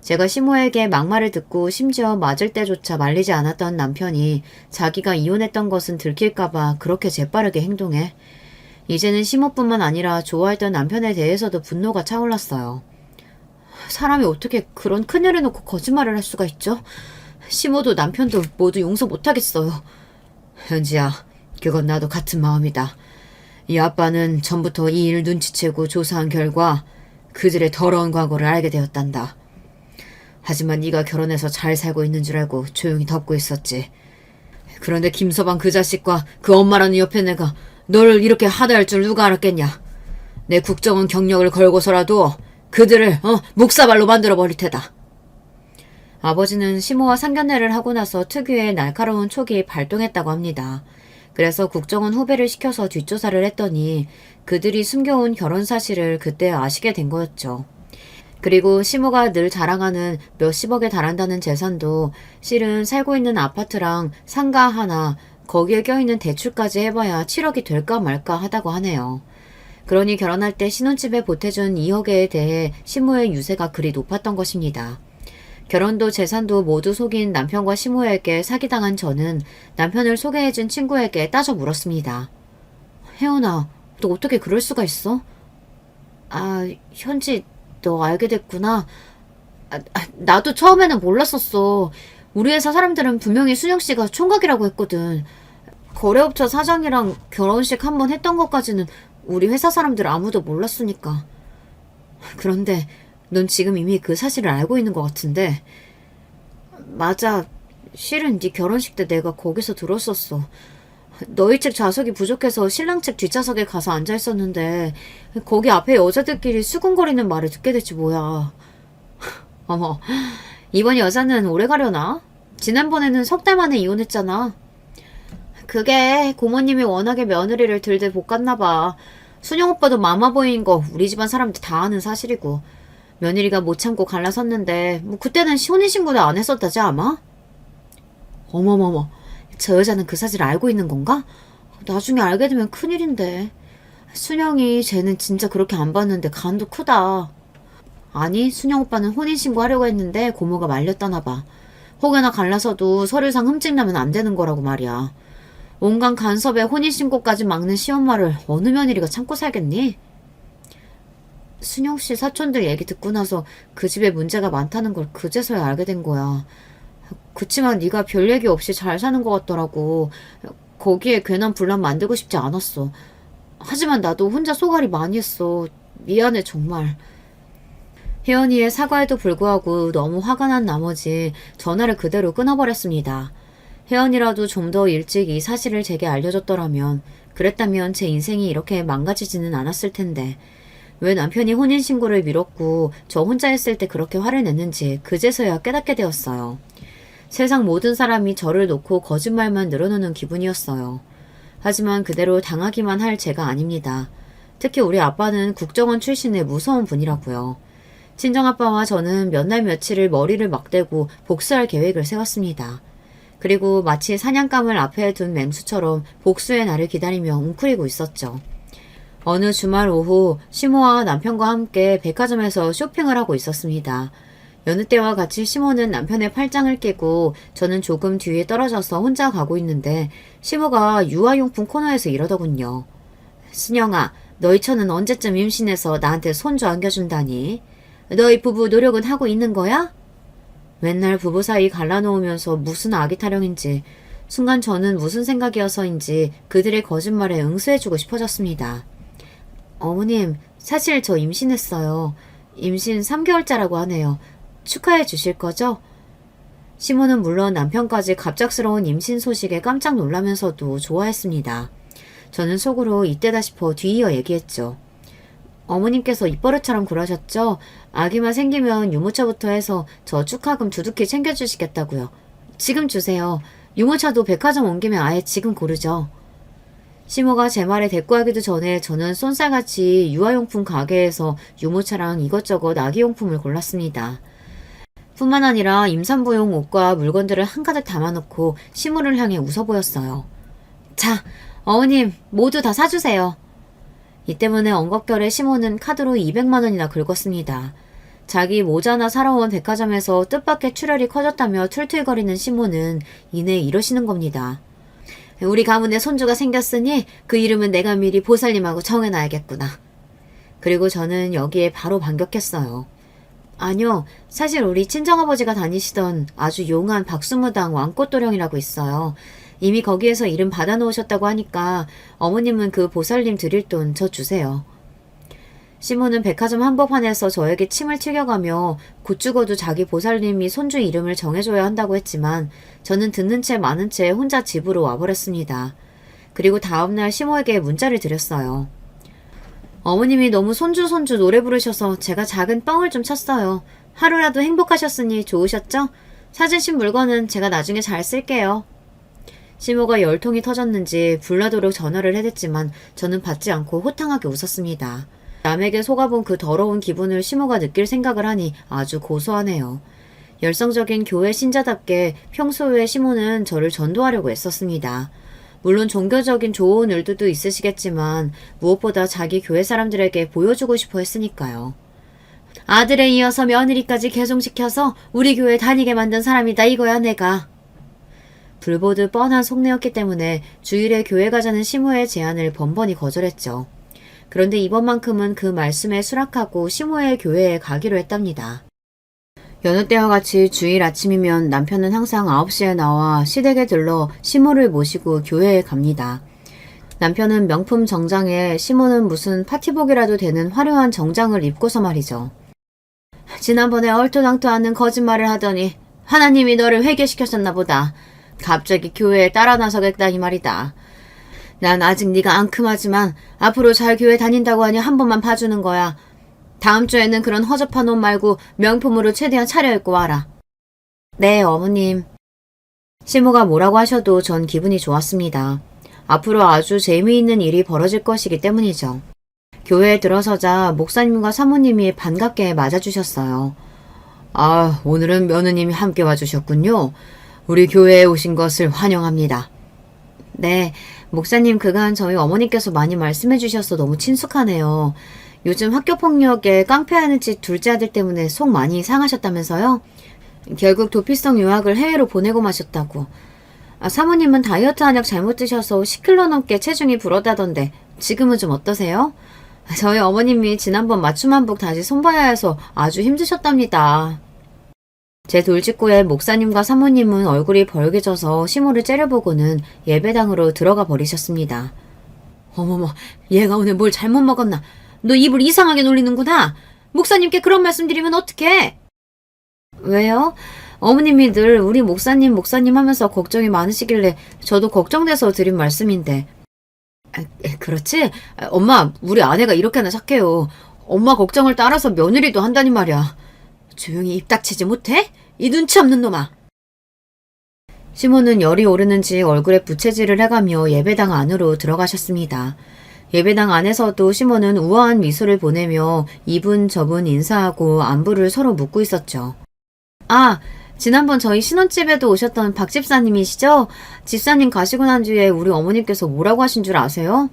제가 시모에게 막말을 듣고 심지어 맞을 때조차 말리지 않았던 남편이 자기가 이혼했던 것은 들킬까봐 그렇게 재빠르게 행동해. 이제는 시모뿐만 아니라 좋아했던 남편에 대해서도 분노가 차올랐어요. 사람이 어떻게 그런 큰일을 놓고 거짓말을 할 수가 있죠? 시모도 남편도 모두 용서 못하겠어요. 현지야, 그건 나도 같은 마음이다. 이 아빠는 전부터 이 일 눈치채고 조사한 결과 그들의 더러운 과거를 알게 되었단다. 하지만 네가 결혼해서 잘 살고 있는 줄 알고 조용히 덮고 있었지. 그런데 김서방 그 자식과 그 엄마라는 옆에 내가 너를 이렇게 하다할 줄 누가 알았겠냐. 내 국정원 경력을 걸고서라도 그들을 묵사발로 만들어버릴 테다. 아버지는 시모와 상견례를 하고 나서 특유의 날카로운 촉이 발동했다고 합니다. 그래서 국정원 후배를 시켜서 뒷조사를 했더니 그들이 숨겨온 결혼 사실을 그때 아시게 된 거였죠. 그리고 시모가 늘 자랑하는 몇십억에 달한다는 재산도 실은 살고 있는 아파트랑 상가 하나, 거기에 껴있는 대출까지 해봐야 7억이 될까 말까 하다고 하네요. 그러니 결혼할 때 신혼집에 보태준 2억에 대해 시모의 유세가 그리 높았던 것입니다. 결혼도 재산도 모두 속인 남편과 시모에게 사기당한 저는 남편을 소개해준 친구에게 따져 물었습니다. 혜원아, 너 어떻게 그럴 수가 있어? 현지, 너 알게 됐구나. 나도 처음에는 몰랐었어. 우리 회사 사람들은 분명히 순영씨가 총각이라고 했거든. 거래업체 사장이랑 결혼식 한 번 했던 것까지는 우리 회사 사람들 아무도 몰랐으니까. 그런데 넌 지금 이미 그 사실을 알고 있는 것 같은데. 맞아. 실은 네 결혼식 때 내가 거기서 들었었어. 너희 측 좌석이 부족해서 신랑 측 뒷좌석에 가서 앉아있었는데 거기 앞에 여자들끼리 수군거리는 말을 듣게 됐지 뭐야. 어머, 이번 여자는 오래 가려나? 지난번에는 석 달 만에 이혼했잖아. 그게 고모님이 워낙에 며느리를 들들 볶았나봐. 순영 오빠도 마마보이인 거 우리 집안 사람들 다 아는 사실이고 며느리가 못 참고 갈라섰는데 그때는 혼인신고도 안 했었다지 아마? 어머머머, 저 여자는 그 사실을 알고 있는 건가? 나중에 알게 되면 큰일인데. 순영이 쟤는 진짜 그렇게 안 봤는데 간도 크다. 아니, 순영 오빠는 혼인신고 하려고 했는데 고모가 말렸다나 봐. 혹여나 갈라서도 서류상 흠집 나면 안 되는 거라고 말이야. 온갖 간섭에 혼인신고까지 막는 시엄마를 어느 며느리가 참고 살겠니? 순영씨 사촌들 얘기 듣고 나서 그 집에 문제가 많다는 걸 그제서야 알게 된 거야. 그치만 네가 별 얘기 없이 잘 사는 것 같더라고. 거기에 괜한 분란 만들고 싶지 않았어. 하지만 나도 혼자 쏘가리 많이 했어. 미안해 정말. 혜연이의 사과에도 불구하고 너무 화가 난 나머지 전화를 그대로 끊어버렸습니다. 혜연이라도 좀 더 일찍 이 사실을 제게 알려줬더라면, 그랬다면 제 인생이 이렇게 망가지지는 않았을 텐데, 왜 남편이 혼인신고를 미뤘고 저 혼자 했을 때 그렇게 화를 냈는지 그제서야 깨닫게 되었어요. 세상 모든 사람이 저를 놓고 거짓말만 늘어놓는 기분이었어요. 하지만 그대로 당하기만 할 제가 아닙니다. 특히 우리 아빠는 국정원 출신의 무서운 분이라고요. 친정아빠와 저는 몇 날 며칠을 머리를 막대고 복수할 계획을 세웠습니다. 그리고 마치 사냥감을 앞에 둔 맹수처럼 복수의 날을 기다리며 웅크리고 있었죠. 어느 주말 오후 시모와 남편과 함께 백화점에서 쇼핑을 하고 있었습니다. 여느 때와 같이 시모는 남편의 팔짱을 끼고 저는 조금 뒤에 떨어져서 혼자 가고 있는데 시모가 유아용품 코너에서 이러더군요. 순영아, 너희 처는 언제쯤 임신해서 나한테 손주 안겨준다니? 너희 부부 노력은 하고 있는 거야? 맨날 부부 사이 갈라놓으면서 무슨 아기 타령인지 순간 저는 무슨 생각이어서인지 그들의 거짓말에 응수해주고 싶어졌습니다. 어머님, 사실 저 임신했어요. 임신 3개월째라고 하네요. 축하해 주실 거죠? 시모는 물론 남편까지 갑작스러운 임신 소식에 깜짝 놀라면서도 좋아했습니다. 저는 속으로 이때다 싶어 뒤이어 얘기했죠. 어머님께서 입버릇처럼 그러셨죠? 아기만 생기면 유모차부터 해서 저 축하금 두둑히 챙겨주시겠다고요. 지금 주세요. 유모차도 백화점 옮기면 아예 지금 고르죠. 시모가 제 말에 대꾸하기도 전에 저는 쏜살같이 유아용품 가게에서 유모차랑 이것저것 아기용품을 골랐습니다. 뿐만 아니라 임산부용 옷과 물건들을 한가득 담아놓고 시모를 향해 웃어 보였어요. 자, 어머님 모두 다 사주세요. 이 때문에 엉겁결에 시모는 카드로 200만 원이나 긁었습니다. 자기 모자나 사러 온 백화점에서 뜻밖의 출혈이 커졌다며 툴툴거리는 시모는 이내 이러시는 겁니다. 우리 가문에 손주가 생겼으니 그 이름은 내가 미리 보살님하고 정해놔야겠구나. 그리고 저는 여기에 바로 반격했어요. 아니요, 사실 우리 친정아버지가 다니시던 아주 용한 박수무당 왕꽃도령이라고 있어요. 이미 거기에서 이름 받아놓으셨다고 하니까 어머님은 그 보살님 드릴 돈 저 주세요. 시모는 백화점 한복판에서 저에게 침을 튀겨가며 곧 죽어도 자기 보살님이 손주 이름을 정해줘야 한다고 했지만 저는 듣는 채 마는 채 혼자 집으로 와버렸습니다. 그리고 다음날 시모에게 문자를 드렸어요. 어머님이 너무 손주 노래 부르셔서 제가 작은 뻥을 좀 쳤어요. 하루라도 행복하셨으니 좋으셨죠? 사주신 물건은 제가 나중에 잘 쓸게요. 시모가 열통이 터졌는지 불나도록 전화를 해댔지만 저는 받지 않고 호탕하게 웃었습니다. 남에게 속아본 그 더러운 기분을 시모가 느낄 생각을 하니 아주 고소하네요. 열성적인 교회 신자답게 평소에 시모는 저를 전도하려고 애썼습니다. 물론 종교적인 좋은 의도도 있으시겠지만 무엇보다 자기 교회 사람들에게 보여주고 싶어 했으니까요. 아들에 이어서 며느리까지 개송시켜서 우리 교회 다니게 만든 사람이다 이거야 내가. 불보듯 뻔한 속내였기 때문에 주일에 교회 가자는 시모의 제안을 번번이 거절했죠. 그런데 이번만큼은 그 말씀에 수락하고 시모의 교회에 가기로 했답니다. 여느 때와 같이 주일 아침이면 남편은 항상 9시에 나와 시댁에 들러 시모를 모시고 교회에 갑니다. 남편은 명품 정장에 시모는 무슨 파티복이라도 되는 화려한 정장을 입고서 말이죠. 지난번에 얼토당토하는 거짓말을 하더니 하나님이 너를 회개시켰었나 보다. 갑자기 교회에 따라 나서겠다니 말이다. 난 아직 네가 앙큼하지만 앞으로 잘 교회 다닌다고 하니 한 번만 봐주는 거야. 다음 주에는 그런 허접한 옷 말고 명품으로 최대한 차려입고 와라. 네, 어머님. 시모가 뭐라고 하셔도 전 기분이 좋았습니다. 앞으로 아주 재미있는 일이 벌어질 것이기 때문이죠. 교회에 들어서자 목사님과 사모님이 반갑게 맞아주셨어요. 아, 오늘은 며느님이 함께 와주셨군요. 우리 교회에 오신 것을 환영합니다. 네, 목사님 그간 저희 어머니께서 많이 말씀해 주셔서 너무 친숙하네요. 요즘 학교폭력에 깡패하는 짓 둘째 아들 때문에 속 많이 상하셨다면서요? 결국 도피성 유학을 해외로 보내고 마셨다고. 사모님은 다이어트 한약 잘못 드셔서 10kg 넘게 체중이 불었다던데 지금은 좀 어떠세요? 저희 어머님이 지난번 맞춤 한복 다시 손봐야 해서 아주 힘드셨답니다. 제 돌직구에 목사님과 사모님은 얼굴이 벌개져서 시모를 째려보고는 예배당으로 들어가 버리셨습니다. 어머머, 얘가 오늘 뭘 잘못 먹었나? 너 입을 이상하게 놀리는구나. 목사님께 그런 말씀 드리면 어떡해? 왜요? 어머님이 늘 우리 목사님 하면서 걱정이 많으시길래 저도 걱정돼서 드린 말씀인데. 그렇지? 엄마, 우리 아내가 이렇게나 착해요. 엄마 걱정을 따라서 며느리도 한다니 말이야. 조용히 입 닥치지 못해? 이 눈치 없는 놈아. 시몬은 열이 오르는지 얼굴에 부채질을 해가며 예배당 안으로 들어가셨습니다. 예배당 안에서도 시몬은 우아한 미소를 보내며 이분 저분 인사하고 안부를 서로 묻고 있었죠. 아, 지난번 저희 신혼집에도 오셨던 박 집사님이시죠? 집사님 가시고 난 뒤에 우리 어머님께서 뭐라고 하신 줄 아세요?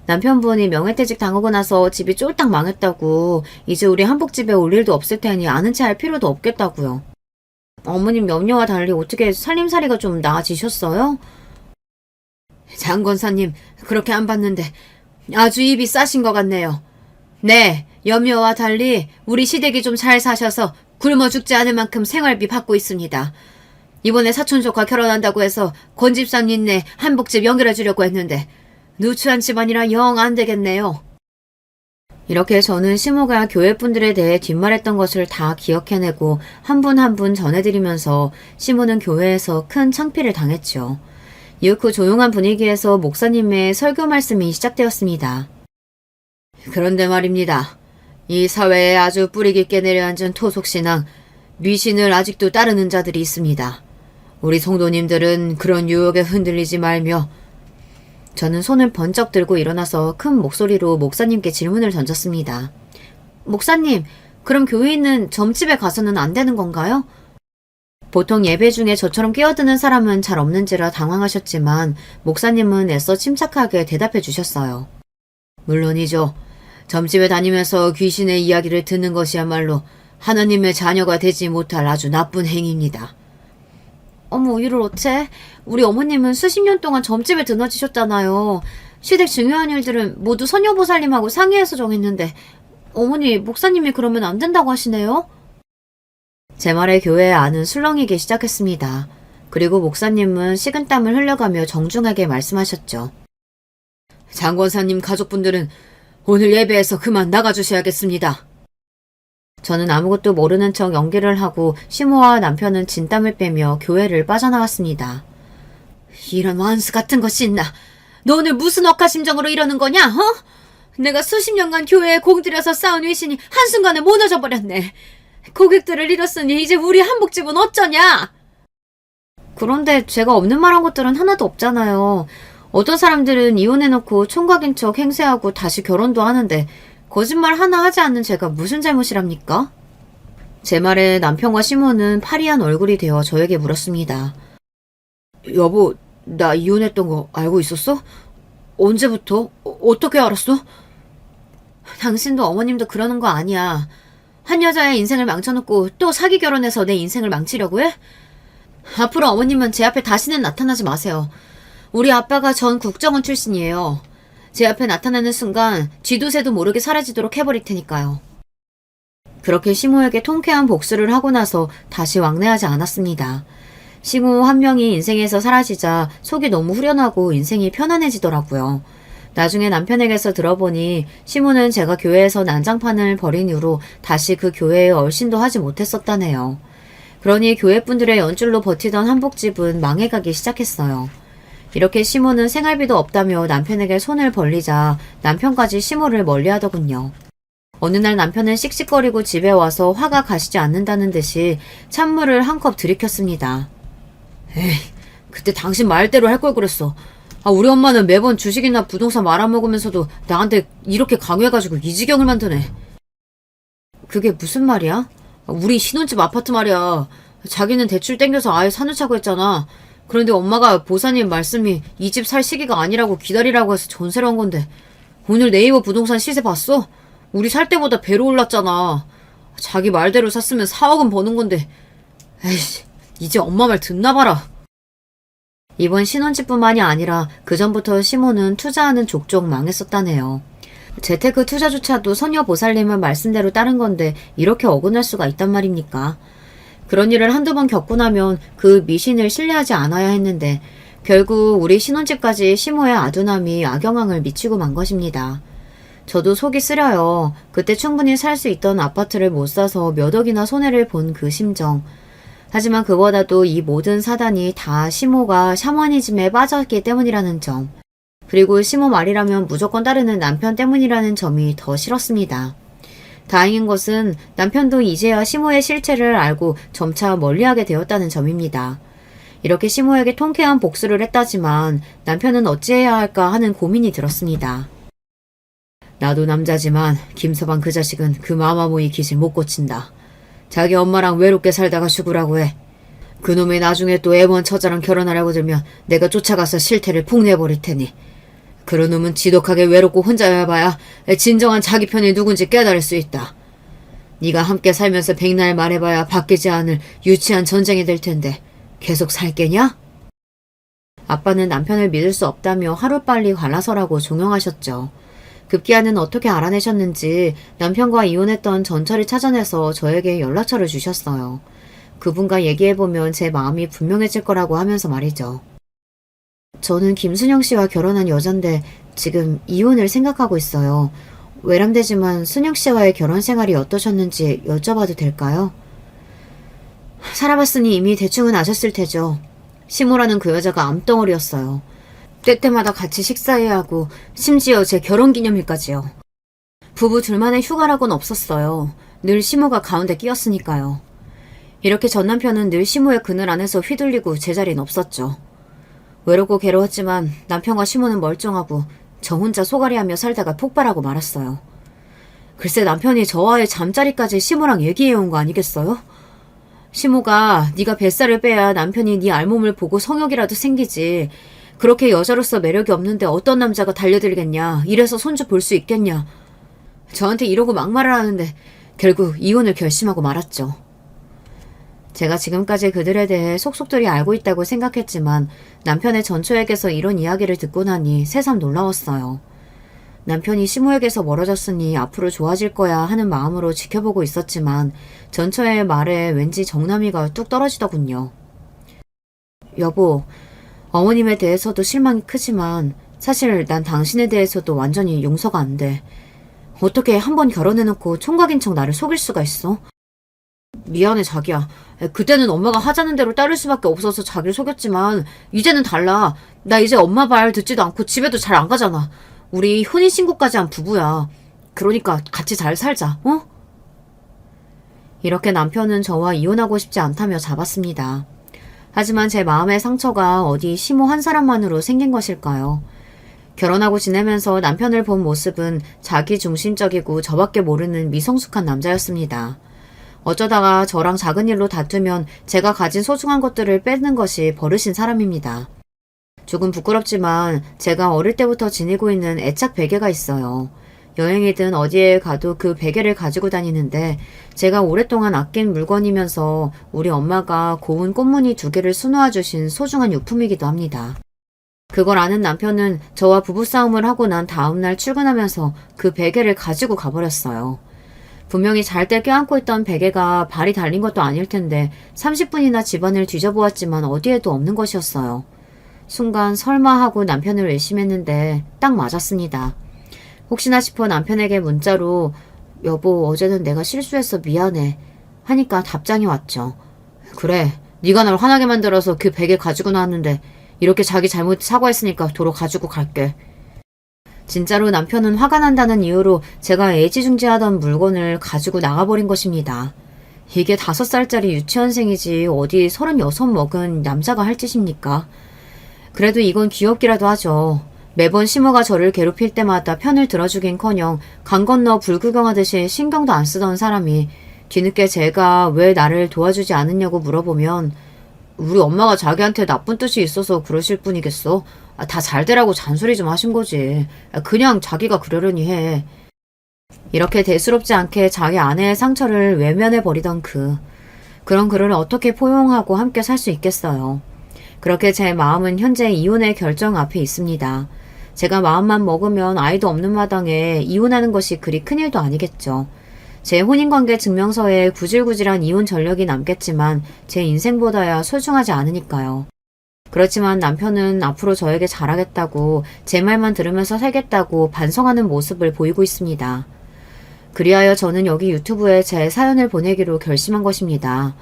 남편분이 명예퇴직 당하고 나서 집이 쫄딱 망했다고, 이제 우리 한복집에 올 일도 없을 테니 아는 체 할 필요도 없겠다고요. 어머님 염려와 달리 어떻게 살림살이가 좀 나아지셨어요? 장 권사님, 그렇게 안 봤는데 아주 입이 싸신 것 같네요. 네, 염려와 달리 우리 시댁이 좀 잘 사셔서 굶어 죽지 않을 만큼 생활비 받고 있습니다. 이번에 사촌 조카 결혼한다고 해서 권 집사님네 한복집 연결해 주려고 했는데 누추한 집안이라 영 안 되겠네요. 이렇게 저는 시모가 교회분들에 대해 뒷말했던 것을 다 기억해내고 한 분 한 분 전해드리면서 시모는 교회에서 큰 창피를 당했죠. 이윽고 조용한 분위기에서 목사님의 설교 말씀이 시작되었습니다. 그런데 말입니다. 이 사회에 아주 뿌리 깊게 내려앉은 토속신앙, 미신을 아직도 따르는 자들이 있습니다. 우리 성도님들은 그런 유혹에 흔들리지 말며. 저는 손을 번쩍 들고 일어나서 큰 목소리로 목사님께 질문을 던졌습니다. 목사님, 그럼 교회 있는 점집에 가서는 안 되는 건가요? 보통 예배 중에 저처럼 끼어드는 사람은 잘 없는지라 당황하셨지만 목사님은 애써 침착하게 대답해 주셨어요. 물론이죠. 점집에 다니면서 귀신의 이야기를 듣는 것이야말로 하나님의 자녀가 되지 못할 아주 나쁜 행위입니다. 어머, 이를 어째? 우리 어머님은 수십 년 동안 점집에 드나지셨잖아요. 시댁 중요한 일들은 모두 선녀보살님하고 상의해서 정했는데 어머니, 목사님이 그러면 안 된다고 하시네요? 제 말에 교회 안은 술렁이기 시작했습니다. 그리고 목사님은 식은땀을 흘려가며 정중하게 말씀하셨죠. 장권사님 가족분들은 오늘 예배에서 그만 나가주셔야겠습니다. 저는 아무것도 모르는 척 연기를 하고 시모와 남편은 진땀을 빼며 교회를 빠져나왔습니다. 이런 완수 같은 것이 있나? 너 오늘 무슨 억하심정으로 이러는 거냐? 내가 수십 년간 교회에 공들여서 쌓은 위신이 한순간에 무너져 버렸네. 고객들을 잃었으니 이제 우리 한복집은 어쩌냐? 그런데 제가 없는 말한 것들은 하나도 없잖아요. 어떤 사람들은 이혼해놓고 총각인 척 행세하고 다시 결혼도 하는데 거짓말 하나 하지 않는 제가 무슨 잘못이랍니까? 제 말에 남편과 시모는 파리한 얼굴이 되어 저에게 물었습니다. 여보, 나 이혼했던 거 알고 있었어? 언제부터? 어떻게 알았어? 당신도 어머님도 그러는 거 아니야. 한 여자의 인생을 망쳐놓고 또 사기 결혼해서 내 인생을 망치려고 해? 앞으로 어머님은 제 앞에 다시는 나타나지 마세요. 우리 아빠가 전 국정원 출신이에요. 제 앞에 나타나는 순간 쥐도새도 모르게 사라지도록 해버릴 테니까요. 그렇게 시모에게 통쾌한 복수를 하고 나서 다시 왕래하지 않았습니다. 시모 한 명이 인생에서 사라지자 속이 너무 후련하고 인생이 편안해지더라고요. 나중에 남편에게서 들어보니 시모는 제가 교회에서 난장판을 벌인 이후로 다시 그 교회에 얼씬도 하지 못했었다네요. 그러니 교회분들의 연줄로 버티던 한복집은 망해가기 시작했어요. 이렇게 시모는 생활비도 없다며 남편에게 손을 벌리자 남편까지 시모를 멀리하더군요. 어느 날 남편은 씩씩거리고 집에 와서 화가 가시지 않는다는 듯이 찬물을 한 컵 들이켰습니다. 에이, 그때 당신 말대로 할 걸 그랬어. 우리 엄마는 매번 주식이나 부동산 말아먹으면서도 나한테 이렇게 강요해가지고 이 지경을 만드네. 그게 무슨 말이야? 우리 신혼집 아파트 말이야. 자기는 대출 땡겨서 아예 사놓자고 했잖아. 그런데 엄마가 보사님 말씀이 이 집 살 시기가 아니라고 기다리라고 해서 전세를 한 건데 오늘 네이버 부동산 시세 봤어? 우리 살 때보다 배로 올랐잖아. 자기 말대로 샀으면 4억은 버는 건데 에이씨, 이제 엄마 말 듣나 봐라. 이번 신혼집뿐만이 아니라 그전부터 시모는 투자하는 족족 망했었다네요. 재테크 투자조차도 선녀보살님의 말씀대로 따른 건데 이렇게 어긋날 수가 있단 말입니까? 그런 일을 한두 번 겪고 나면 그 미신을 신뢰하지 않아야 했는데 결국 우리 신혼집까지 시모의 아둔함이 악영향을 미치고 만 것입니다. 저도 속이 쓰려요. 그때 충분히 살 수 있던 아파트를 못 사서 몇 억이나 손해를 본 그 심정. 하지만 그보다도 이 모든 사단이 다 시모가 샤머니즘에 빠졌기 때문이라는 점, 그리고 시모 말이라면 무조건 따르는 남편 때문이라는 점이 더 싫었습니다. 다행인 것은 남편도 이제야 시모의 실체를 알고 점차 멀리하게 되었다는 점입니다. 이렇게 시모에게 통쾌한 복수를 했다지만 남편은 어찌해야 할까 하는 고민이 들었습니다. 나도 남자지만 김서방 그 자식은 그 마마무이 기질 못 고친다. 자기 엄마랑 외롭게 살다가 죽으라고 해. 그놈이 나중에 또 애먼 처자랑 결혼하려고 들면 내가 쫓아가서 실태를 폭내버릴 테니. 그런 놈은 지독하게 외롭고 혼자여 봐야 진정한 자기 편이 누군지 깨달을 수 있다. 네가 함께 살면서 백날 말해봐야 바뀌지 않을 유치한 전쟁이 될 텐데 계속 살겠냐? 아빠는 남편을 믿을 수 없다며 하루빨리 관라서라고 종용하셨죠. 급기야는 어떻게 알아내셨는지 남편과 이혼했던 전철을 찾아내서 저에게 연락처를 주셨어요. 그분과 얘기해보면 제 마음이 분명해질 거라고 하면서 말이죠. 저는 김순영 씨와 결혼한 여잔데 지금 이혼을 생각하고 있어요. 외람되지만 순영 씨와의 결혼 생활이 어떠셨는지 여쭤봐도 될까요? 살아봤으니 이미 대충은 아셨을 테죠. 시모라는 그 여자가 암덩어리였어요. 때때마다 같이 식사해야 하고 심지어 제 결혼기념일까지요. 부부 둘만의 휴가라고는 없었어요. 늘 시모가 가운데 끼었으니까요. 이렇게 전 남편은 늘 시모의 그늘 안에서 휘둘리고 제자리는 없었죠. 외롭고 괴로웠지만 남편과 시모는 멀쩡하고 저 혼자 소갈이하며 살다가 폭발하고 말았어요. 글쎄 남편이 저와의 잠자리까지 시모랑 얘기해온 거 아니겠어요? 시모가 네가 뱃살을 빼야 남편이 네 알몸을 보고 성욕이라도 생기지. 그렇게 여자로서 매력이 없는데 어떤 남자가 달려들겠냐. 이래서 손주 볼 수 있겠냐. 저한테 이러고 막말을 하는데 결국 이혼을 결심하고 말았죠. 제가 지금까지 그들에 대해 속속들이 알고 있다고 생각했지만 남편의 전초에게서 이런 이야기를 듣고 나니 새삼 놀라웠어요. 남편이 시모에게서 멀어졌으니 앞으로 좋아질 거야 하는 마음으로 지켜보고 있었지만 전처의 말에 왠지 정남이가 뚝 떨어지더군요. 여보, 어머님에 대해서도 실망이 크지만 사실 난 당신에 대해서도 완전히 용서가 안 돼. 어떻게 한 번 결혼해놓고 총각인 척 나를 속일 수가 있어? 미안해 자기야. 그때는 엄마가 하자는 대로 따를 수밖에 없어서 자기를 속였지만 이제는 달라. 나 이제 엄마 말 듣지도 않고 집에도 잘 안 가잖아. 우리 혼인신고까지 한 부부야. 그러니까 같이 잘 살자, 어? 이렇게 남편은 저와 이혼하고 싶지 않다며 잡았습니다. 하지만 제 마음의 상처가 어디 시모 한 사람만으로 생긴 것일까요? 결혼하고 지내면서 남편을 본 모습은 자기중심적이고 저밖에 모르는 미성숙한 남자였습니다. 어쩌다가 저랑 작은 일로 다투면 제가 가진 소중한 것들을 뺏는 것이 버릇인 사람입니다. 조금 부끄럽지만 제가 어릴 때부터 지니고 있는 애착 베개가 있어요. 여행이든 어디에 가도 그 베개를 가지고 다니는데 제가 오랫동안 아낀 물건이면서 우리 엄마가 고운 꽃무늬 2개를 수놓아 주신 소중한 유품이기도 합니다. 그걸 아는 남편은 저와 부부싸움을 하고 난 다음날 출근하면서 그 베개를 가지고 가버렸어요. 분명히 잘 때 껴안고 있던 베개가 발이 달린 것도 아닐 텐데 30분이나 집안을 뒤져보았지만 어디에도 없는 것이었어요. 순간 설마 하고 남편을 의심했는데 딱 맞았습니다. 혹시나 싶어 남편에게 문자로 여보 어제는 내가 실수해서 미안해 하니까 답장이 왔죠. 그래 네가 날 화나게 만들어서 그 베개 가지고 나왔는데 이렇게 자기 잘못 사과했으니까 도로 가지고 갈게. 진짜로 남편은 화가 난다는 이유로 제가 애지중지하던 물건을 가지고 나가버린 것입니다. 이게 5살짜리 유치원생이지 어디 36 먹은 남자가 할 짓입니까? 그래도 이건 귀엽기라도 하죠. 매번 시모가 저를 괴롭힐 때마다 편을 들어주긴커녕 강 건너 불구경하듯이 신경도 안 쓰던 사람이 뒤늦게 제가 왜 나를 도와주지 않았냐고 물어보면 우리 엄마가 자기한테 나쁜 뜻이 있어서 그러실 뿐이겠어. 다 잘 되라고 잔소리 좀 하신 거지. 그냥 자기가 그러려니 해. 이렇게 대수롭지 않게 자기 아내의 상처를 외면해버리던 그런 그를 어떻게 포용하고 함께 살 수 있겠어요. 그렇게 제 마음은 현재 이혼의 결정 앞에 있습니다. 제가 마음만 먹으면 아이도 없는 마당에 이혼하는 것이 그리 큰일도 아니겠죠. 제 혼인관계 증명서에 구질구질한 이혼 전력이 남겠지만 제 인생보다야 소중하지 않으니까요. 그렇지만 남편은 앞으로 저에게 잘하겠다고 제 말만 들으면서 살겠다고 반성하는 모습을 보이고 있습니다. 그리하여 저는 여기 유튜브에 제 사연을 보내기로 결심한 것입니다.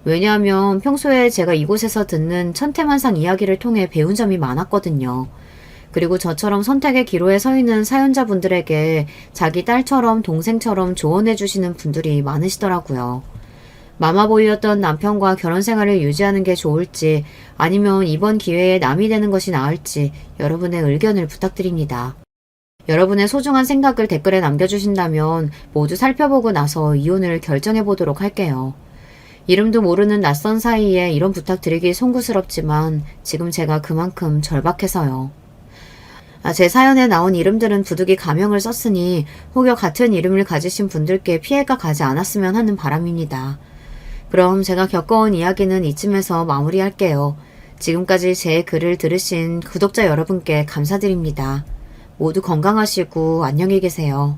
왜냐하면 평소에 제가 이곳에서 듣는 천태만상 이야기를 통해 배운 점이 많았거든요. 그리고 저처럼 선택의 기로에 서 있는 사연자분들에게 자기 딸처럼 동생처럼 조언해주시는 분들이 많으시더라고요. 마마보이였던 남편과 결혼 생활을 유지하는 게 좋을지 아니면 이번 기회에 남이 되는 것이 나을지 여러분의 의견을 부탁드립니다. 여러분의 소중한 생각을 댓글에 남겨주신다면 모두 살펴보고 나서 이혼을 결정해 보도록 할게요. 이름도 모르는 낯선 사이에 이런 부탁드리기 송구스럽지만 지금 제가 그만큼 절박해서요. 제 사연에 나온 이름들은 부득이 가명을 썼으니 혹여 같은 이름을 가지신 분들께 피해가 가지 않았으면 하는 바람입니다. 그럼 제가 겪어온 이야기는 이쯤에서 마무리할게요. 지금까지 제 글을 들으신 구독자 여러분께 감사드립니다. 모두 건강하시고 안녕히 계세요.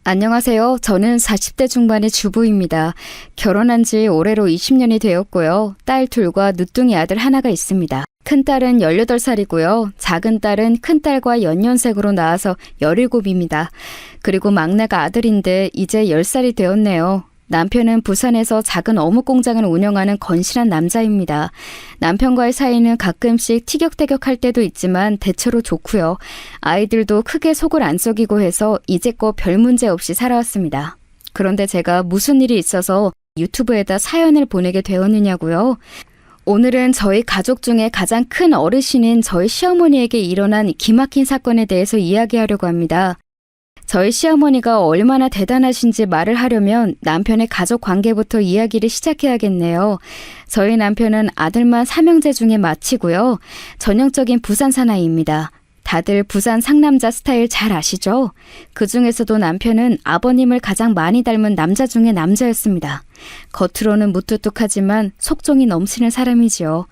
안녕하세요. 저는 40대 중반의 주부입니다. 결혼한 지 올해로 20년이 되었고요. 딸 둘과 늦둥이 아들 하나가 있습니다. 큰딸은 18살이고요. 작은 딸은 큰딸과 연년생으로 낳아서 17입니다. 그리고 막내가 아들인데 이제 10살이 되었네요. 남편은 부산에서 작은 어묵 공장을 운영하는 건실한 남자입니다. 남편과의 사이는 가끔씩 티격태격할 때도 있지만 대체로 좋고요. 아이들도 크게 속을 안 썩이고 해서 이제껏 별 문제 없이 살아왔습니다. 그런데 제가 무슨 일이 있어서 유튜브에다 사연을 보내게 되었느냐고요? 오늘은 저희 가족 중에 가장 큰 어르신인 저희 시어머니에게 일어난 기막힌 사건에 대해서 이야기하려고 합니다. 저희 시어머니가 얼마나 대단하신지 말을 하려면 남편의 가족 관계부터 이야기를 시작해야겠네요. 저희 남편은 아들만 3형제 중에 맏이고요. 전형적인 부산 사나이입니다. 다들 부산 상남자 스타일 잘 아시죠? 그 중에서도 남편은 아버님을 가장 많이 닮은 남자 중에 남자였습니다. 겉으로는 무뚝뚝하지만 속정이 넘치는 사람이지요.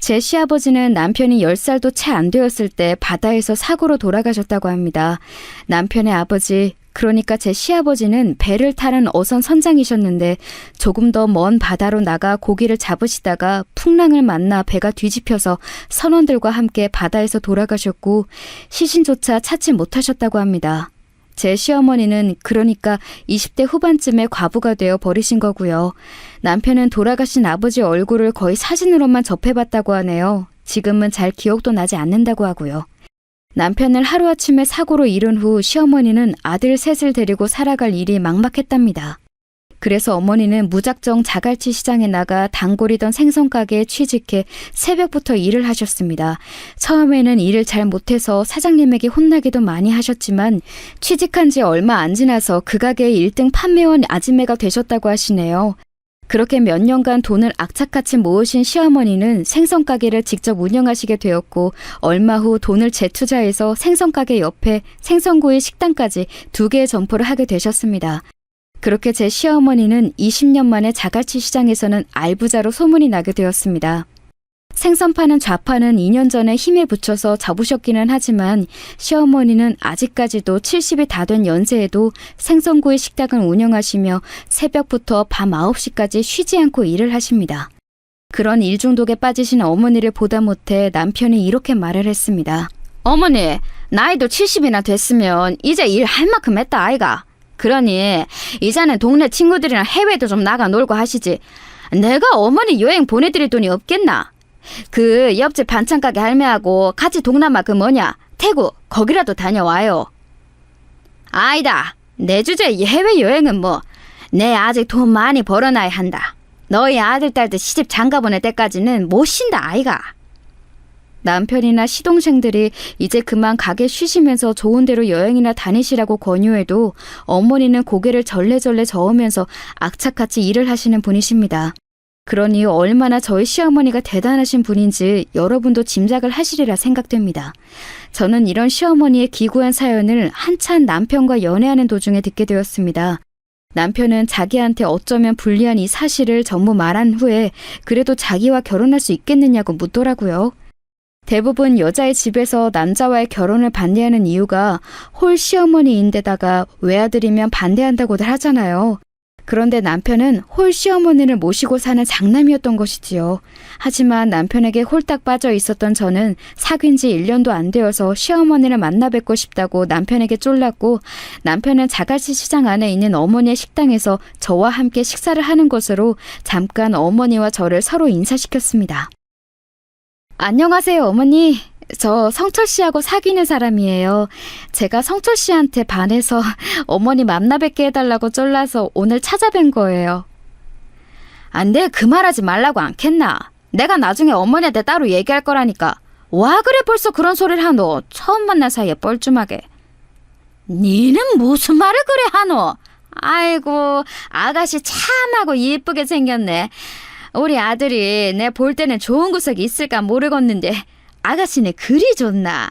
제 시아버지는 남편이 10살도 채 안 되었을 때 바다에서 사고로 돌아가셨다고 합니다. 남편의 아버지, 그러니까 제 시아버지는 배를 타는 어선 선장이셨는데 조금 더 먼 바다로 나가 고기를 잡으시다가 풍랑을 만나 배가 뒤집혀서 선원들과 함께 바다에서 돌아가셨고 시신조차 찾지 못하셨다고 합니다. 제 시어머니는 그러니까 20대 후반쯤에 과부가 되어 버리신 거고요. 남편은 돌아가신 아버지 얼굴을 거의 사진으로만 접해봤다고 하네요. 지금은 잘 기억도 나지 않는다고 하고요. 남편을 하루아침에 사고로 잃은 후 시어머니는 아들 셋을 데리고 살아갈 일이 막막했답니다. 그래서 어머니는 무작정 자갈치 시장에 나가 단골이던 생선가게에 취직해 새벽부터 일을 하셨습니다. 처음에는 일을 잘 못해서 사장님에게 혼나기도 많이 하셨지만 취직한 지 얼마 안 지나서 그 가게의 1등 판매원 아지매가 되셨다고 하시네요. 그렇게 몇 년간 돈을 악착같이 모으신 시어머니는 생선가게를 직접 운영하시게 되었고 얼마 후 돈을 재투자해서 생선가게 옆에 생선구이 식당까지 2개의 점포를 하게 되셨습니다. 그렇게 제 시어머니는 20년 만에 자갈치 시장에서는 알부자로 소문이 나게 되었습니다. 생선 파는 좌파는 2년 전에 힘에 부쳐서 접으셨기는 하지만 시어머니는 아직까지도 70이 다 된 연세에도 생선구이 식당을 운영하시며 새벽부터 밤 9시까지 쉬지 않고 일을 하십니다. 그런 일 중독에 빠지신 어머니를 보다 못해 남편이 이렇게 말을 했습니다. 어머니, 나이도 70이나 됐으면 이제 일 할 만큼 했다 아이가. 그러니 이제는 동네 친구들이랑 해외도 좀 나가 놀고 하시지. 내가 어머니 여행 보내드릴 돈이 없겠나? 그 옆집 반찬가게 할매하고 같이 동남아 그 뭐냐 태국 거기라도 다녀와요. 아니다. 내 주제 해외여행은 뭐 내 아직 돈 많이 벌어놔야 한다. 너희 아들 딸들 시집 장가 보낼 때까지는 못 쉰다 아이가. 남편이나 시동생들이 이제 그만 가게 쉬시면서 좋은 데로 여행이나 다니시라고 권유해도 어머니는 고개를 절레절레 저으면서 악착같이 일을 하시는 분이십니다. 그러니 얼마나 저희 시어머니가 대단하신 분인지 여러분도 짐작을 하시리라 생각됩니다. 저는 이런 시어머니의 기구한 사연을 한참 남편과 연애하는 도중에 듣게 되었습니다. 남편은 자기한테 어쩌면 불리한 이 사실을 전부 말한 후에 그래도 자기와 결혼할 수 있겠느냐고 묻더라고요. 대부분 여자의 집에서 남자와의 결혼을 반대하는 이유가 홀 시어머니인데다가 외아들이면 반대한다고들 하잖아요. 그런데 남편은 홀 시어머니를 모시고 사는 장남이었던 것이지요. 하지만 남편에게 홀딱 빠져 있었던 저는 사귄 지 1년도 안 되어서 시어머니를 만나 뵙고 싶다고 남편에게 쫄랐고, 남편은 자갈치 시장 안에 있는 어머니의 식당에서 저와 함께 식사를 하는 것으로 잠깐 어머니와 저를 서로 인사시켰습니다. 안녕하세요, 어머니. 저 성철 씨하고 사귀는 사람이에요. 제가 성철 씨한테 반해서 어머니 만나 뵙게 해달라고 쫄라서 오늘 찾아뵌 거예요. 안 돼, 그 말하지 말라고 않겠나? 내가 나중에 어머니한테 따로 얘기할 거라니까. 와 그래 벌써 그런 소리를 하노? 처음 만난 사이에 뻘쭘하게. 니는 무슨 말을 그래 하노? 아이고, 아가씨 참하고 예쁘게 생겼네. 우리 아들이 내 볼 때는 좋은 구석이 있을까 모르겠는데 아가씨네 그리 좋나?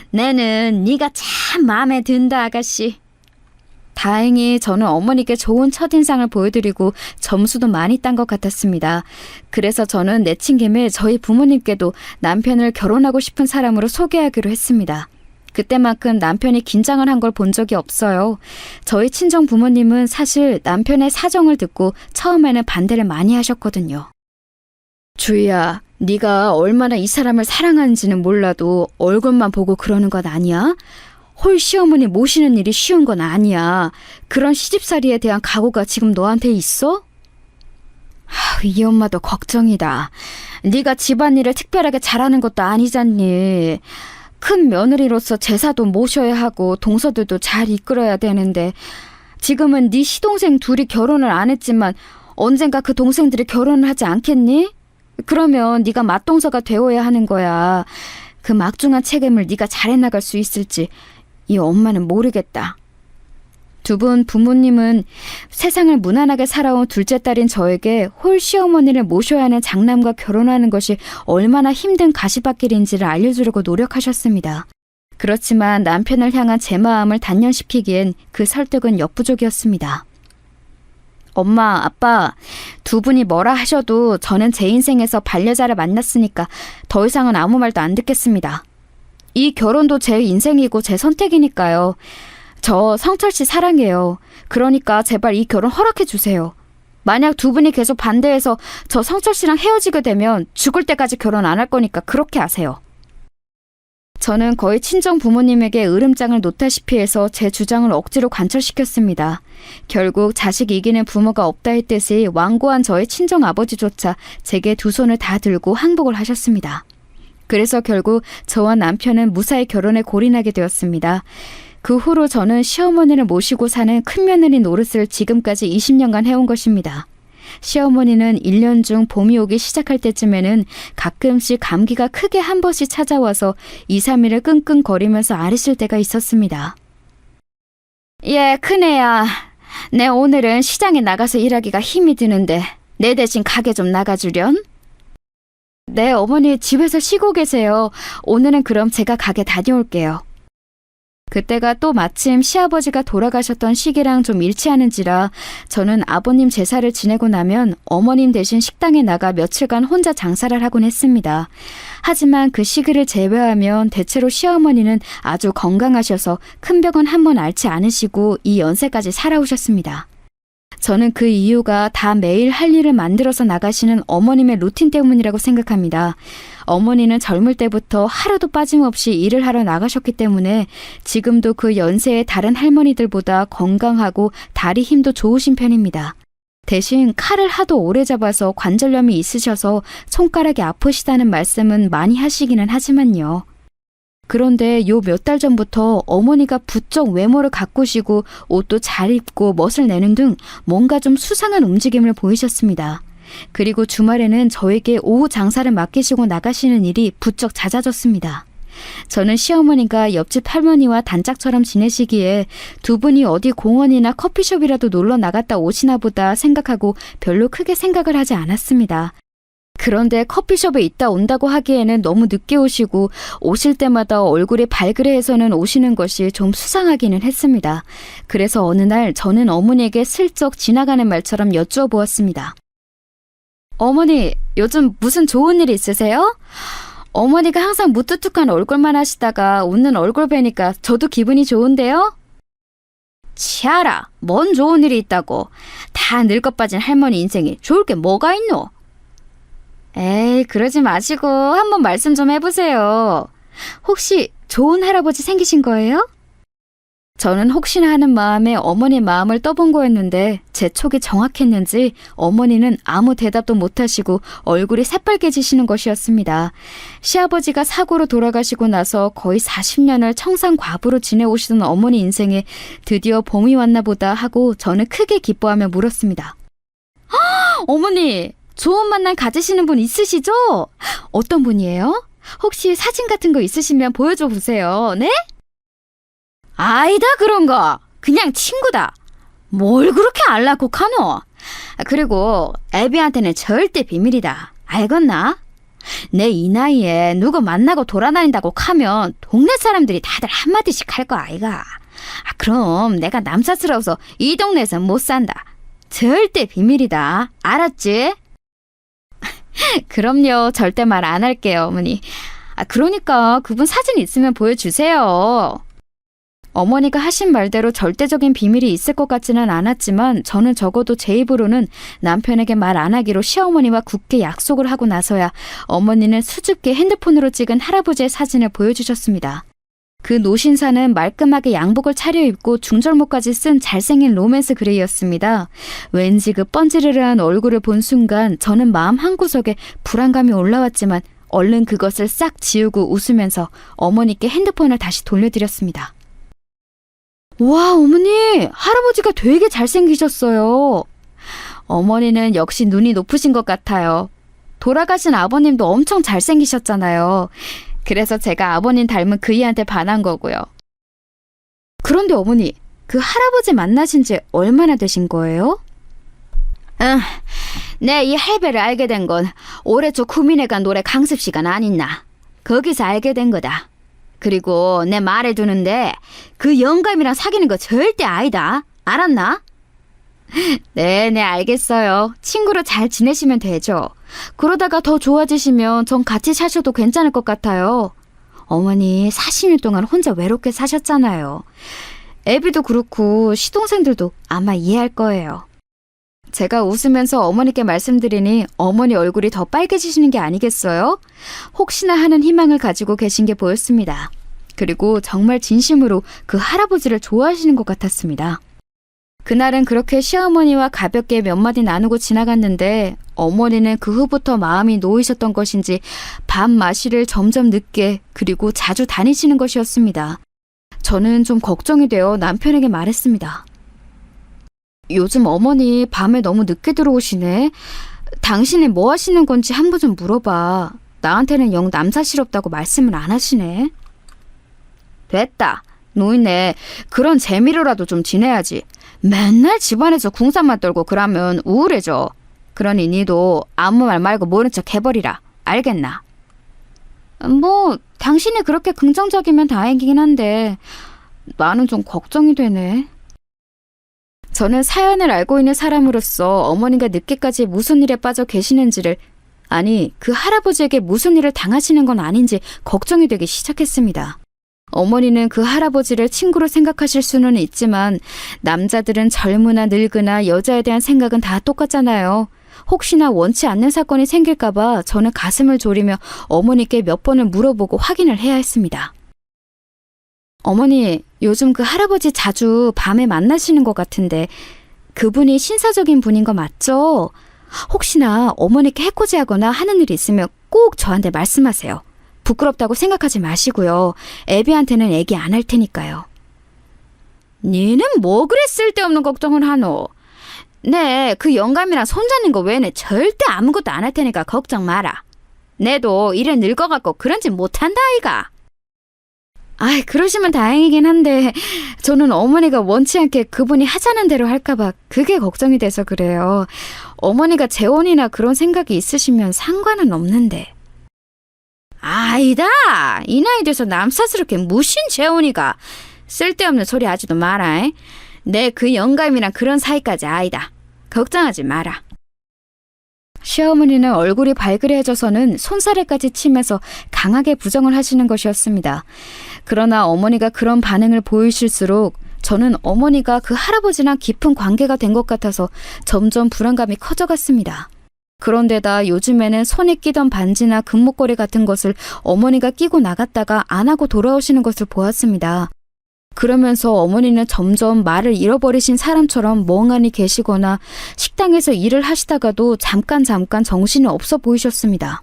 내는 네가 참 마음에 든다, 아가씨. 다행히 저는 어머니께 좋은 첫인상을 보여드리고 점수도 많이 딴 것 같았습니다. 그래서 저는 내친 김에 저희 부모님께도 남편을 결혼하고 싶은 사람으로 소개하기로 했습니다. 그때만큼 남편이 긴장을 한 걸 본 적이 없어요. 저희 친정 부모님은 사실 남편의 사정을 듣고 처음에는 반대를 많이 하셨거든요. 주희야, 네가 얼마나 이 사람을 사랑하는지는 몰라도 얼굴만 보고 그러는 건 아니야? 홀 시어머니 모시는 일이 쉬운 건 아니야. 그런 시집살이에 대한 각오가 지금 너한테 있어? 이 엄마도 걱정이다. 네가 집안일을 특별하게 잘하는 것도 아니잖니. 큰 며느리로서 제사도 모셔야 하고 동서들도 잘 이끌어야 되는데 지금은 네 시동생 둘이 결혼을 안 했지만 언젠가 그 동생들이 결혼을 하지 않겠니? 그러면 네가 맏동서가 되어야 하는 거야. 그 막중한 책임을 네가 잘 해나갈 수 있을지 이 엄마는 모르겠다. 두 분 부모님은 세상을 무난하게 살아온 둘째 딸인 저에게 홀 시어머니를 모셔야 하는 장남과 결혼하는 것이 얼마나 힘든 가시밭길인지를 알려주려고 노력하셨습니다. 그렇지만 남편을 향한 제 마음을 단련시키기엔 그 설득은 역부족이었습니다. 엄마, 아빠, 두 분이 뭐라 하셔도 저는 제 인생에서 반려자를 만났으니까 더 이상은 아무 말도 안 듣겠습니다. 이 결혼도 제 인생이고 제 선택이니까요. 저 성철 씨 사랑해요. 그러니까 제발 이 결혼 허락해 주세요. 만약 두 분이 계속 반대해서 저 성철 씨랑 헤어지게 되면 죽을 때까지 결혼 안 할 거니까 그렇게 하세요. 저는 거의 친정 부모님에게 으름장을 놓다시피 해서 제 주장을 억지로 관철시켰습니다. 결국 자식 이기는 부모가 없다 했듯이 완고한 저의 친정 아버지조차 제게 두 손을 다 들고 항복을 하셨습니다. 그래서 결국 저와 남편은 무사히 결혼에 골인하게 되었습니다. 그 후로 저는 시어머니를 모시고 사는 큰며느리 노릇을 지금까지 20년간 해온 것입니다. 시어머니는 1년 중 봄이 오기 시작할 때쯤에는 가끔씩 감기가 크게 한 번씩 찾아와서 2, 3일을 끙끙거리면서 앓으실 때가 있었습니다. 예, 큰애야. 내 오늘은 시장에 나가서 일하기가 힘이 드는데 내 대신 가게 좀 나가주련? 네, 어머니 집에서 쉬고 계세요. 오늘은 그럼 제가 가게 다녀올게요. 그때가 또 마침 시아버지가 돌아가셨던 시기랑 좀 일치하는지라 저는 아버님 제사를 지내고 나면 어머님 대신 식당에 나가 며칠간 혼자 장사를 하곤 했습니다. 하지만 그 시기를 제외하면 대체로 시어머니는 아주 건강하셔서 큰 병은 한 번 앓지 않으시고 이 연세까지 살아오셨습니다. 저는 그 이유가 다 매일 할 일을 만들어서 나가시는 어머님의 루틴 때문이라고 생각합니다. 어머니는 젊을 때부터 하루도 빠짐없이 일을 하러 나가셨기 때문에 지금도 그 연세의 다른 할머니들보다 건강하고 다리 힘도 좋으신 편입니다. 대신 칼을 하도 오래 잡아서 관절염이 있으셔서 손가락이 아프시다는 말씀은 많이 하시기는 하지만요. 그런데 요 몇 달 전부터 어머니가 부쩍 외모를 가꾸시고 옷도 잘 입고 멋을 내는 등 뭔가 좀 수상한 움직임을 보이셨습니다. 그리고 주말에는 저에게 오후 장사를 맡기시고 나가시는 일이 부쩍 잦아졌습니다. 저는 시어머니가 옆집 할머니와 단짝처럼 지내시기에 두 분이 어디 공원이나 커피숍이라도 놀러 나갔다 오시나 보다 생각하고 별로 크게 생각을 하지 않았습니다. 그런데 커피숍에 있다 온다고 하기에는 너무 늦게 오시고 오실 때마다 얼굴이 발그레해서는 오시는 것이 좀 수상하기는 했습니다. 그래서 어느 날 저는 어머니에게 슬쩍 지나가는 말처럼 여쭈어보았습니다. 어머니, 요즘 무슨 좋은 일 있으세요? 어머니가 항상 무뚝뚝한 얼굴만 하시다가 웃는 얼굴 뵈니까 저도 기분이 좋은데요? 치아라, 뭔 좋은 일이 있다고. 다 늙어 빠진 할머니 인생이 좋을 게 뭐가 있노? 에이, 그러지 마시고 한번 말씀 좀 해보세요. 혹시 좋은 할아버지 생기신 거예요? 저는 혹시나 하는 마음에 어머니 마음을 떠본 거였는데 제 촉이 정확했는지 어머니는 아무 대답도 못하시고 얼굴이 새빨개지시는 것이었습니다. 시아버지가 사고로 돌아가시고 나서 거의 40년을 청산과부로 지내오시던 어머니 인생에 드디어 봄이 왔나 보다 하고 저는 크게 기뻐하며 물었습니다. 어머니, 좋은 만남 가지시는 분 있으시죠? 어떤 분이에요? 혹시 사진 같은 거 있으시면 보여줘 보세요. 네? 아니다 그런 거. 그냥 친구다. 뭘 그렇게 알라고 카노? 그리고 애비한테는 절대 비밀이다. 알겠나? 내 이 나이에 누구 만나고 돌아다닌다고 카면 동네 사람들이 다들 한마디씩 할 거 아이가. 그럼 내가 남사스러워서 이 동네에서 못 산다. 절대 비밀이다. 알았지? 그럼요. 절대 말 안 할게요, 어머니. 그러니까 그분 사진 있으면 보여주세요. 어머니가 하신 말대로 절대적인 비밀이 있을 것 같지는 않았지만 저는 적어도 제 입으로는 남편에게 말 안 하기로 시어머니와 굳게 약속을 하고 나서야 어머니는 수줍게 핸드폰으로 찍은 할아버지의 사진을 보여주셨습니다. 그 노신사는 말끔하게 양복을 차려입고 중절모까지 쓴 잘생긴 로맨스 그레이였습니다. 왠지 그 뻔지르르한 얼굴을 본 순간 저는 마음 한구석에 불안감이 올라왔지만 얼른 그것을 싹 지우고 웃으면서 어머니께 핸드폰을 다시 돌려드렸습니다. 와, 어머니, 할아버지가 되게 잘생기셨어요. 어머니는 역시 눈이 높으신 것 같아요. 돌아가신 아버님도 엄청 잘생기셨잖아요. 그래서 제가 아버님 닮은 그이한테 반한 거고요. 그런데 어머니, 그 할아버지 만나신 지 얼마나 되신 거예요? 내 이 할배를 알게 된 건 올해 초 구민회관 노래 강습 시간 아니나. 거기서 알게 된 거다. 그리고 내 말해두는데 그 영감이랑 사귀는 거 절대 아니다. 알았나? 네네, 알겠어요. 친구로 잘 지내시면 되죠. 그러다가 더 좋아지시면 전 같이 사셔도 괜찮을 것 같아요. 어머니 40년 동안 혼자 외롭게 사셨잖아요. 애비도 그렇고 시동생들도 아마 이해할 거예요. 제가 웃으면서 어머니께 말씀드리니 어머니 얼굴이 더 빨개지시는 게 아니겠어요? 혹시나 하는 희망을 가지고 계신 게 보였습니다. 그리고 정말 진심으로 그 할아버지를 좋아하시는 것 같았습니다. 그날은 그렇게 시어머니와 가볍게 몇 마디 나누고 지나갔는데 어머니는 그 후부터 마음이 놓이셨던 것인지 밤 마시를 점점 늦게 그리고 자주 다니시는 것이었습니다. 저는 좀 걱정이 되어 남편에게 말했습니다. 요즘 어머니 밤에 너무 늦게 들어오시네. 당신이 뭐 하시는 건지 한 번 좀 물어봐. 나한테는 영 남사스럽다고 말씀을 안 하시네. 됐다. 노인네, 그런 재미로라도 좀 지내야지. 맨날 집안에서 궁상만 떨고 그러면 우울해져. 그러니 니도 아무 말 말고 모른 척 해버리라. 알겠나? 뭐 당신이 그렇게 긍정적이면 다행이긴 한데 나는 좀 걱정이 되네. 저는 사연을 알고 있는 사람으로서 어머니가 늦게까지 무슨 일에 빠져 계시는지를, 아니 그 할아버지에게 무슨 일을 당하시는 건 아닌지 걱정이 되기 시작했습니다. 어머니는 그 할아버지를 친구로 생각하실 수는 있지만 남자들은 젊으나 늙으나 여자에 대한 생각은 다 똑같잖아요. 혹시나 원치 않는 사건이 생길까봐 저는 가슴을 졸이며 어머니께 몇 번을 물어보고 확인을 해야 했습니다. 어머니, 요즘 그 할아버지 자주 밤에 만나시는 것 같은데 그분이 신사적인 분인 거 맞죠? 혹시나 어머니께 해코지하거나 하는 일이 있으면 꼭 저한테 말씀하세요. 부끄럽다고 생각하지 마시고요. 애비한테는 얘기 안 할 테니까요. 니는 뭐 그래 쓸데없는 걱정을 하노? 네, 그 영감이랑 손잡는 거 외에는 절대 아무것도 안 할 테니까 걱정 마라. 내도 이래 늙어갖고 그런 짓 못한다 아이가. 아이, 그러시면 다행이긴 한데 저는 어머니가 원치 않게 그분이 하자는 대로 할까봐 그게 걱정이 돼서 그래요. 어머니가 재혼이나 그런 생각이 있으시면 상관은 없는데. 아이다, 이 나이 돼서 남사스럽게 무슨 재혼이가. 쓸데없는 소리 하지도 마라. 내 그 영감이랑 그런 사이까지 아이다. 걱정하지 마라. 시어머니는 얼굴이 발그레해져서는 손사래까지 치면서 강하게 부정을 하시는 것이었습니다. 그러나 어머니가 그런 반응을 보이실수록 저는 어머니가 그 할아버지랑 깊은 관계가 된 것 같아서 점점 불안감이 커져갔습니다. 그런데다 요즘에는 손에 끼던 반지나 금목걸이 같은 것을 어머니가 끼고 나갔다가 안 하고 돌아오시는 것을 보았습니다. 그러면서 어머니는 점점 말을 잃어버리신 사람처럼 멍하니 계시거나 식당에서 일을 하시다가도 잠깐 정신이 없어 보이셨습니다.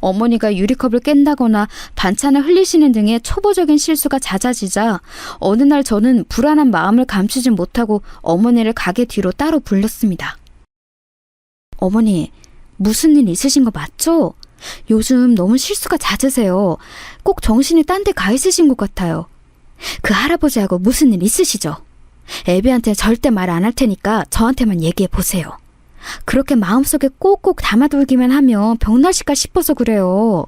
어머니가 유리컵을 깬다거나 반찬을 흘리시는 등의 초보적인 실수가 잦아지자 어느 날 저는 불안한 마음을 감추지 못하고 어머니를 가게 뒤로 따로 불렀습니다. 어머니, 무슨 일 있으신 거 맞죠? 요즘 너무 실수가 잦으세요. 꼭 정신이 딴 데 가 있으신 것 같아요. 그 할아버지하고 무슨 일 있으시죠? 애비한테 절대 말 안 할 테니까 저한테만 얘기해 보세요. 그렇게 마음속에 꼭꼭 담아두기만 하면 병나실까 싶어서 그래요.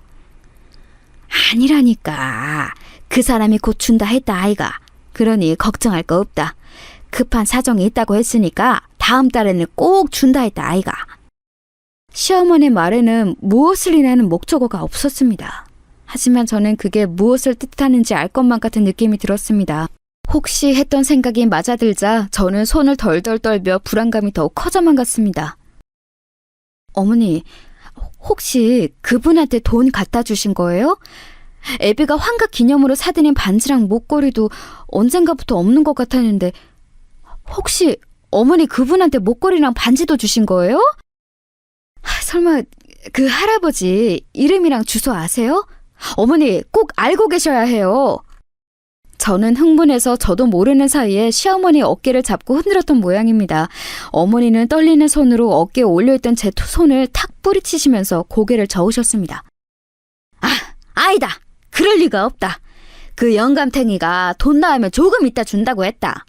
아니라니까. 그 사람이 곧 준다 했다 아이가. 그러니 걱정할 거 없다. 급한 사정이 있다고 했으니까 다음 달에는 꼭 준다 했다 아이가. 시어머니 말에는 무엇을 이라는 목적어가 없었습니다. 하지만 저는 그게 무엇을 뜻하는지 알 것만 같은 느낌이 들었습니다. 혹시 했던 생각이 맞아들자 저는 손을 덜덜 떨며 불안감이 더욱 커져만 갔습니다. 어머니, 혹시 그분한테 돈 갖다 주신 거예요? 애비가 환갑 기념으로 사드린 반지랑 목걸이도 언젠가부터 없는 것 같았는데 혹시 어머니 그분한테 목걸이랑 반지도 주신 거예요? 설마 그 할아버지 이름이랑 주소 아세요? 어머니 꼭 알고 계셔야 해요. 저는 흥분해서 저도 모르는 사이에 시어머니 어깨를 잡고 흔들었던 모양입니다. 어머니는 떨리는 손으로 어깨에 올려있던 제 손을 탁 뿌리치시면서 고개를 저으셨습니다. 아니다. 그럴 리가 없다. 그 영감탱이가 돈 나오면 조금 이따 준다고 했다.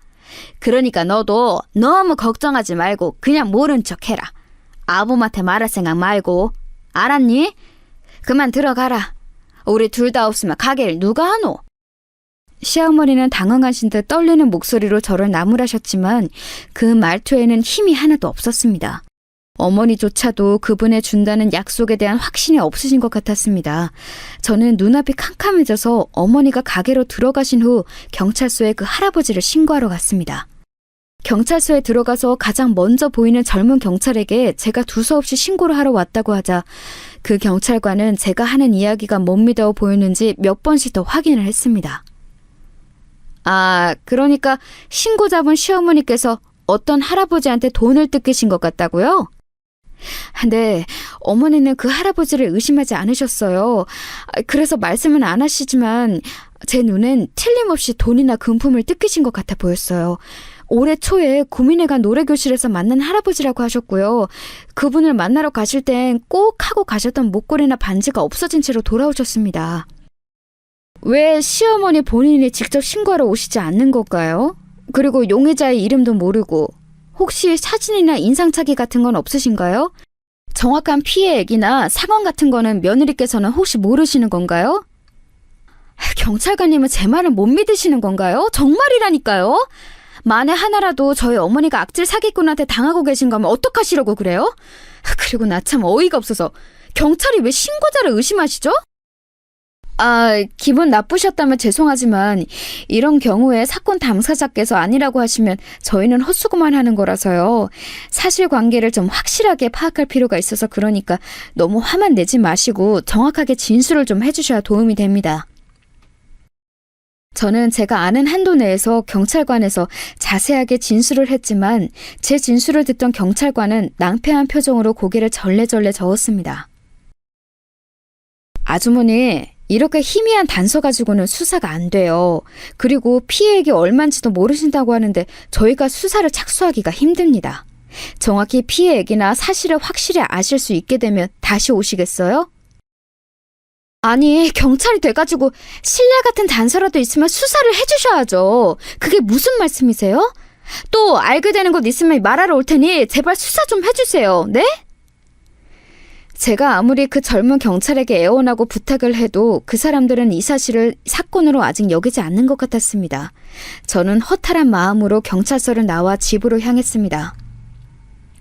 그러니까 너도 너무 걱정하지 말고 그냥 모른 척 해라. 아범한테 말할 생각 말고. 알았니? 그만 들어가라. 우리 둘 다 없으면 가게를 누가 하노? 시어머니는 당황하신 듯 떨리는 목소리로 저를 나무라셨지만 그 말투에는 힘이 하나도 없었습니다. 어머니조차도 그분의 준다는 약속에 대한 확신이 없으신 것 같았습니다. 저는 눈앞이 캄캄해져서 어머니가 가게로 들어가신 후 경찰서에 그 할아버지를 신고하러 갔습니다. 경찰서에 들어가서 가장 먼저 보이는 젊은 경찰에게 제가 두서없이 신고를 하러 왔다고 하자 그 경찰관은 제가 하는 이야기가 못 믿어 보이는지 몇 번씩 더 확인을 했습니다. 그러니까 신고 잡은 시어머니께서 어떤 할아버지한테 돈을 뜯기신 것 같다고요? 네, 어머니는 그 할아버지를 의심하지 않으셨어요. 그래서 말씀은 안 하시지만 제 눈엔 틀림없이 돈이나 금품을 뜯기신 것 같아 보였어요. 올해 초에 구민회관 노래교실에서 만난 할아버지라고 하셨고요. 그분을 만나러 가실 땐 꼭 하고 가셨던 목걸이나 반지가 없어진 채로 돌아오셨습니다. 왜 시어머니 본인이 직접 신고하러 오시지 않는 걸까요? 그리고 용의자의 이름도 모르고 혹시 사진이나 인상착의 같은 건 없으신가요? 정확한 피해액이나 상황 같은 거는 며느리께서는 혹시 모르시는 건가요? 경찰관님은 제 말을 못 믿으시는 건가요? 정말이라니까요. 만에 하나라도 저희 어머니가 악질 사기꾼한테 당하고 계신 거면 어떡하시려고 그래요? 그리고 나 참 어이가 없어서 경찰이 왜 신고자를 의심하시죠? 기분 나쁘셨다면 죄송하지만 이런 경우에 사건 당사자께서 아니라고 하시면 저희는 헛수고만 하는 거라서요. 사실관계를 좀 확실하게 파악할 필요가 있어서 그러니까 너무 화만 내지 마시고 정확하게 진술을 좀 해주셔야 도움이 됩니다. 저는 제가 아는 한도 내에서 경찰관에서 자세하게 진술을 했지만 제 진술을 듣던 경찰관은 낭패한 표정으로 고개를 절레절레 저었습니다. 아주머니, 이렇게 희미한 단서 가지고는 수사가 안 돼요. 그리고 피해액이 얼마인지도 모르신다고 하는데 저희가 수사를 착수하기가 힘듭니다. 정확히 피해액이나 사실을 확실히 아실 수 있게 되면 다시 오시겠어요? 아니, 경찰이 돼가지고 신뢰 같은 단서라도 있으면 수사를 해주셔야죠. 그게 무슨 말씀이세요? 또 알게 되는 것 있으면 말하러 올 테니 제발 수사 좀 해주세요. 네? 제가 아무리 그 젊은 경찰에게 애원하고 부탁을 해도 그 사람들은 이 사실을 사건으로 아직 여기지 않는 것 같았습니다. 저는 허탈한 마음으로 경찰서를 나와 집으로 향했습니다.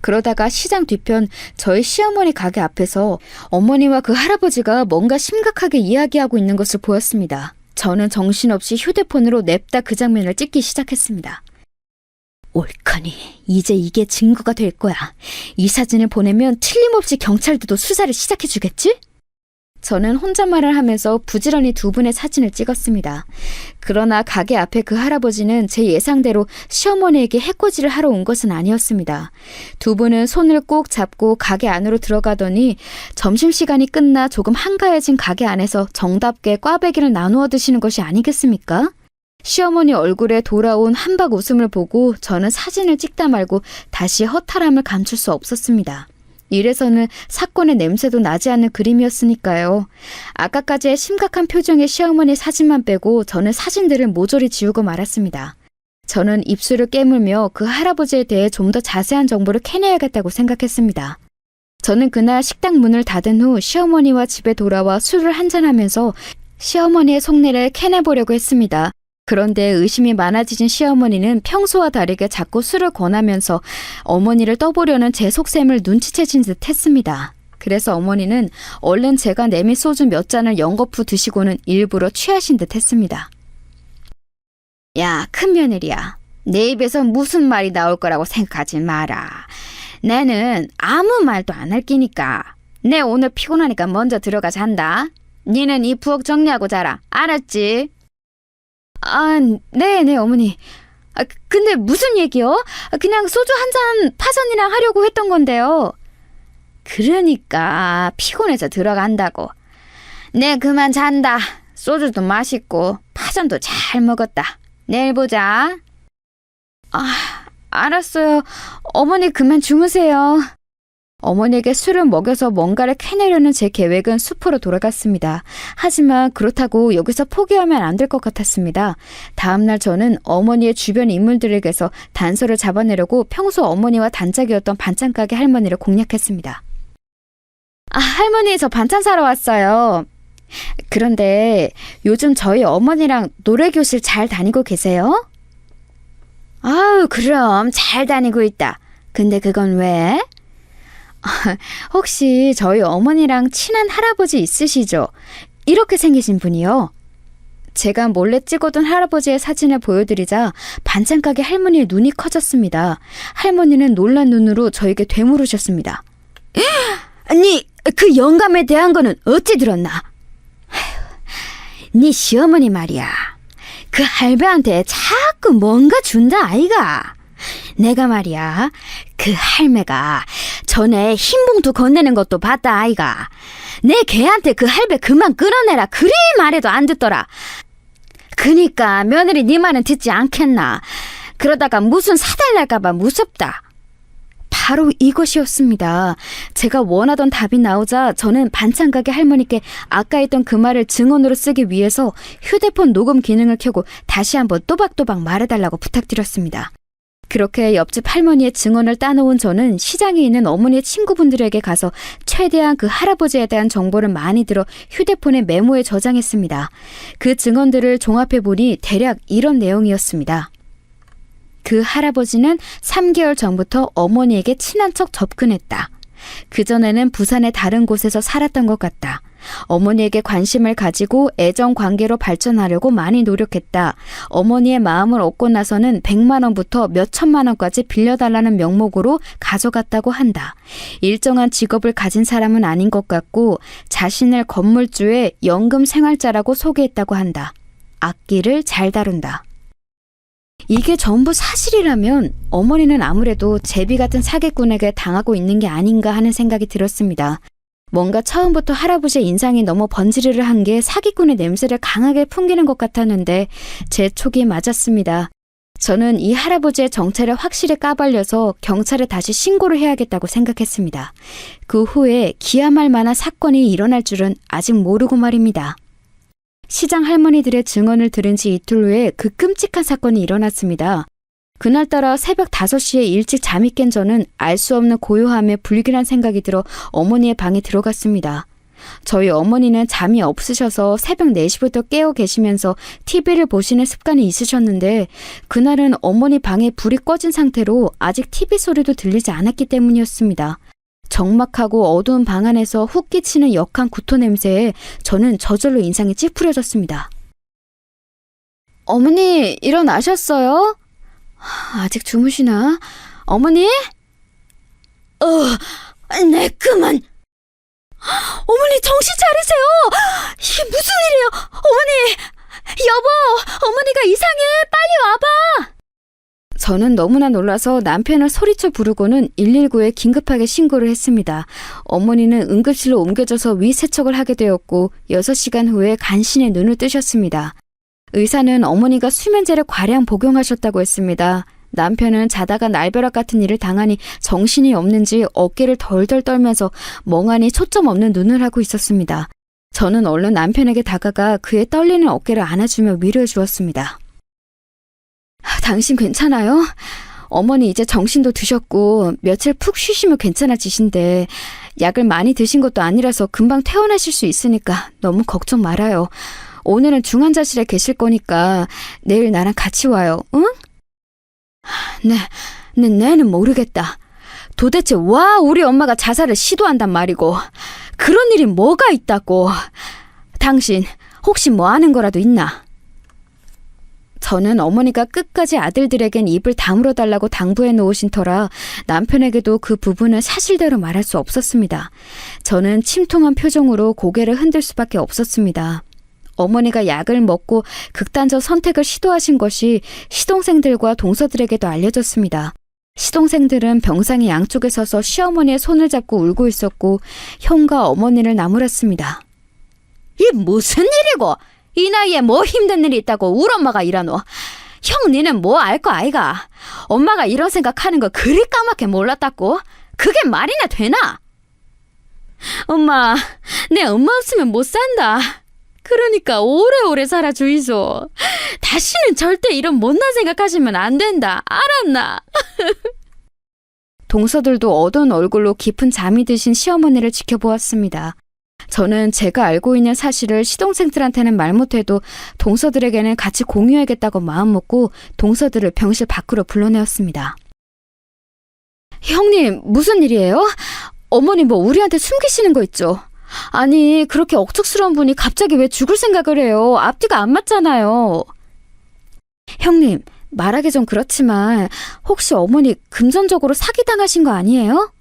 그러다가 시장 뒤편 저희 시어머니 가게 앞에서 어머니와 그 할아버지가 뭔가 심각하게 이야기하고 있는 것을 보였습니다. 저는 정신없이 휴대폰으로 냅다 그 장면을 찍기 시작했습니다. 옳거니, 이제 이게 증거가 될 거야. 이 사진을 보내면 틀림없이 경찰들도 수사를 시작해주겠지? 저는 혼잣말을 하면서 부지런히 두 분의 사진을 찍었습니다. 그러나 가게 앞에 그 할아버지는 제 예상대로 시어머니에게 해코지를 하러 온 것은 아니었습니다. 두 분은 손을 꼭 잡고 가게 안으로 들어가더니 점심시간이 끝나 조금 한가해진 가게 안에서 정답게 꽈배기를 나누어 드시는 것이 아니겠습니까? 시어머니 얼굴에 돌아온 한박 웃음을 보고 저는 사진을 찍다 말고 다시 허탈함을 감출 수 없었습니다. 이래서는 사건의 냄새도 나지 않는 그림이었으니까요. 아까까지의 심각한 표정의 시어머니 사진만 빼고 저는 사진들을 모조리 지우고 말았습니다. 저는 입술을 깨물며 그 할아버지에 대해 좀 더 자세한 정보를 캐내야겠다고 생각했습니다. 저는 그날 식당 문을 닫은 후 시어머니와 집에 돌아와 술을 한잔하면서 시어머니의 속내를 캐내보려고 했습니다. 그런데 의심이 많아지신 시어머니는 평소와 다르게 자꾸 술을 권하면서 어머니를 떠보려는 제 속셈을 눈치채신 듯 했습니다. 그래서 어머니는 얼른 제가 내민 소주 몇 잔을 연거푸 드시고는 일부러 취하신 듯 했습니다. 야, 큰며느리야. 내 입에서 무슨 말이 나올 거라고 생각하지 마라. 내는 아무 말도 안 할 끼니까. 내 오늘 피곤하니까 먼저 들어가 잔다. 니는 이 부엌 정리하고 자라. 알았지? 아, 네, 어머니. 근데 무슨 얘기요? 그냥 소주 한 잔 파전이랑 하려고 했던 건데요. 그러니까 피곤해서 들어간다고. 네, 그만 잔다. 소주도 맛있고 파전도 잘 먹었다. 내일 보자. 아, 알았어요. 어머니 그만 주무세요. 어머니에게 술을 먹여서 뭔가를 캐내려는 제 계획은 수포로 돌아갔습니다. 하지만 그렇다고 여기서 포기하면 안 될 것 같았습니다. 다음날 저는 어머니의 주변 인물들에게서 단서를 잡아내려고 평소 어머니와 단짝이었던 반찬가게 할머니를 공략했습니다. 아, 할머니 저 반찬 사러 왔어요. 그런데 요즘 저희 어머니랑 노래교실 잘 다니고 계세요? 아우, 그럼 잘 다니고 있다. 근데 그건 왜? 혹시 저희 어머니랑 친한 할아버지 있으시죠? 이렇게 생기신 분이요. 제가 몰래 찍어둔 할아버지의 사진을 보여드리자 반찬가게 할머니의 눈이 커졌습니다. 할머니는 놀란 눈으로 저에게 되물으셨습니다. 아니, 그 영감에 대한 거는 어찌 들었나? 네 시어머니 말이야. 그 할배한테 자꾸 뭔가 준다 아이가. 내가 말이야, 그 할매가 전에 흰봉투 건네는 것도 봤다 아이가. 내 걔한테 그 할배 그만 끌어내라 그리 말해도 안 듣더라. 그니까 며느리 네 말은 듣지 않겠나. 그러다가 무슨 사달 날까봐 무섭다. 바로 이것이었습니다. 제가 원하던 답이 나오자 저는 반찬가게 할머니께 아까 했던 그 말을 증언으로 쓰기 위해서 휴대폰 녹음 기능을 켜고 다시 한번 또박또박 말해달라고 부탁드렸습니다. 그렇게 옆집 할머니의 증언을 따놓은 저는 시장에 있는 어머니의 친구분들에게 가서 최대한 그 할아버지에 대한 정보를 많이 들어 휴대폰에 메모에 저장했습니다. 그 증언들을 종합해보니 대략 이런 내용이었습니다. 그 할아버지는 3개월 전부터 어머니에게 친한 척 접근했다. 그전에는 부산의 다른 곳에서 살았던 것 같다. 어머니에게 관심을 가지고 애정 관계로 발전하려고 많이 노력했다. 어머니의 마음을 얻고 나서는 100만 원부터 몇 천만 원까지 빌려달라는 명목으로 가져갔다고 한다. 일정한 직업을 가진 사람은 아닌 것 같고 자신을 건물주의 연금 생활자라고 소개했다고 한다. 악기를 잘 다룬다. 이게 전부 사실이라면 어머니는 아무래도 제비 같은 사기꾼에게 당하고 있는 게 아닌가 하는 생각이 들었습니다. 뭔가 처음부터 할아버지의 인상이 너무 번지르르 한 게 사기꾼의 냄새를 강하게 풍기는 것 같았는데 제 촉이 맞았습니다. 저는 이 할아버지의 정체를 확실히 까발려서 경찰에 다시 신고를 해야겠다고 생각했습니다. 그 후에 기함할 만한 사건이 일어날 줄은 아직 모르고 말입니다. 시장 할머니들의 증언을 들은 지 이틀 후에 그 끔찍한 사건이 일어났습니다. 그날따라 새벽 5시에 일찍 잠이 깬 저는 알 수 없는 고요함에 불길한 생각이 들어 어머니의 방에 들어갔습니다. 저희 어머니는 잠이 없으셔서 새벽 4시부터 깨어 계시면서 TV를 보시는 습관이 있으셨는데 그날은 어머니 방에 불이 꺼진 상태로 아직 TV 소리도 들리지 않았기 때문이었습니다. 적막하고 어두운 방 안에서 훅 끼치는 역한 구토 냄새에 저는 저절로 인상이 찌푸려졌습니다. 어머니, 일어나셨어요? 아직 주무시나? 어머니? 네, 그만. 어머니, 정신 차리세요! 이게 무슨 일이에요? 어머니! 여보! 어머니가 이상해! 빨리 와봐! 저는 너무나 놀라서 남편을 소리쳐 부르고는 119에 긴급하게 신고를 했습니다. 어머니는 응급실로 옮겨져서 위세척을 하게 되었고 6시간 후에 간신히 눈을 뜨셨습니다. 의사는 어머니가 수면제를 과량 복용하셨다고 했습니다. 남편은 자다가 날벼락 같은 일을 당하니 정신이 없는지 어깨를 덜덜 떨면서 멍하니 초점 없는 눈을 하고 있었습니다. 저는 얼른 남편에게 다가가 그의 떨리는 어깨를 안아주며 위로해 주었습니다. 당신 괜찮아요? 어머니 이제 정신도 드셨고 며칠 푹 쉬시면 괜찮아지신데 약을 많이 드신 것도 아니라서 금방 퇴원하실 수 있으니까 너무 걱정 말아요. 오늘은 중환자실에 계실 거니까 내일 나랑 같이 와요, 응? 내는 모르겠다. 도대체 와 우리 엄마가 자살을 시도한단 말이고 그런 일이 뭐가 있다고. 당신 혹시 뭐 아는 거라도 있나? 저는 어머니가 끝까지 아들들에겐 입을 다물어 달라고 당부해 놓으신 터라 남편에게도 그 부분을 사실대로 말할 수 없었습니다. 저는 침통한 표정으로 고개를 흔들 수밖에 없었습니다. 어머니가 약을 먹고 극단적 선택을 시도하신 것이 시동생들과 동서들에게도 알려졌습니다. 시동생들은 병상의 양쪽에 서서 시어머니의 손을 잡고 울고 있었고 형과 어머니를 나무랐습니다. 이 무슨 일이고? 이 나이에 뭐 힘든 일이 있다고 울 엄마가 이러노? 형 니는 뭐 알 거 아이가? 엄마가 이런 생각하는 거 그리 까맣게 몰랐다고? 그게 말이나 되나? 엄마, 내 엄마 없으면 못 산다. 그러니까 오래오래 살아 주이소. 다시는 절대 이런 못난 생각하시면 안 된다. 알았나? 동서들도 어두운 얼굴로 깊은 잠이 드신 시어머니를 지켜보았습니다. 저는 제가 알고 있는 사실을 시동생들한테는 말 못해도 동서들에게는 같이 공유하겠다고 마음먹고 동서들을 병실 밖으로 불러내었습니다. 형님, 무슨 일이에요? 어머니 뭐 우리한테 숨기시는 거 있죠? 아니, 그렇게 억척스러운 분이 갑자기 왜 죽을 생각을 해요? 앞뒤가 안 맞잖아요. 형님, 말하기 좀 그렇지만 혹시 어머니 금전적으로 사기당하신 거 아니에요?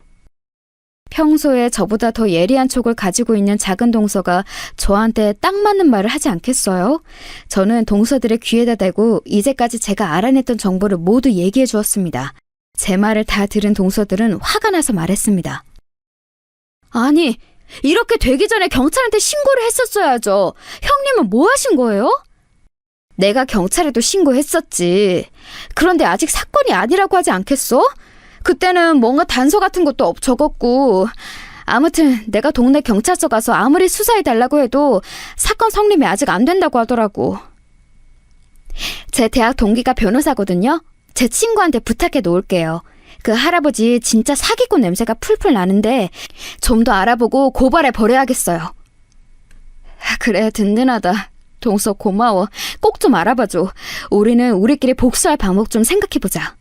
평소에 저보다 더 예리한 촉을 가지고 있는 작은 동서가 저한테 딱 맞는 말을 하지 않겠어요? 저는 동서들의 귀에다 대고 이제까지 제가 알아냈던 정보를 모두 얘기해 주었습니다. 제 말을 다 들은 동서들은 화가 나서 말했습니다. 아니, 이렇게 되기 전에 경찰한테 신고를 했었어야죠. 형님은 뭐 하신 거예요? 내가 경찰에도 신고했었지. 그런데 아직 사건이 아니라고 하지 않겠어? 그때는 뭔가 단서 같은 것도 적었고 아무튼 내가 동네 경찰서 가서 아무리 수사해달라고 해도 사건 성립이 아직 안 된다고 하더라고. 제 대학 동기가 변호사거든요. 제 친구한테 부탁해 놓을게요. 그 할아버지 진짜 사기꾼 냄새가 풀풀 나는데 좀 더 알아보고 고발해 버려야겠어요. 그래, 든든하다. 동서 고마워. 꼭 좀 알아봐줘. 우리는 우리끼리 복수할 방법 좀 생각해보자.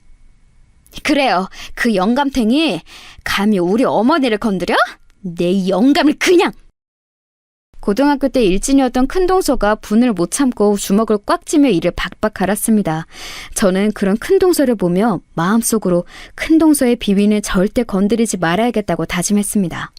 그래요. 그 영감탱이 감히 우리 어머니를 건드려? 내 영감을 그냥! 고등학교 때 일진이었던 큰동서가 분을 못 참고 주먹을 꽉 쥐며 이를 박박 갈았습니다. 저는 그런 큰동서를 보며 마음속으로 큰동서의 비위는 절대 건드리지 말아야겠다고 다짐했습니다.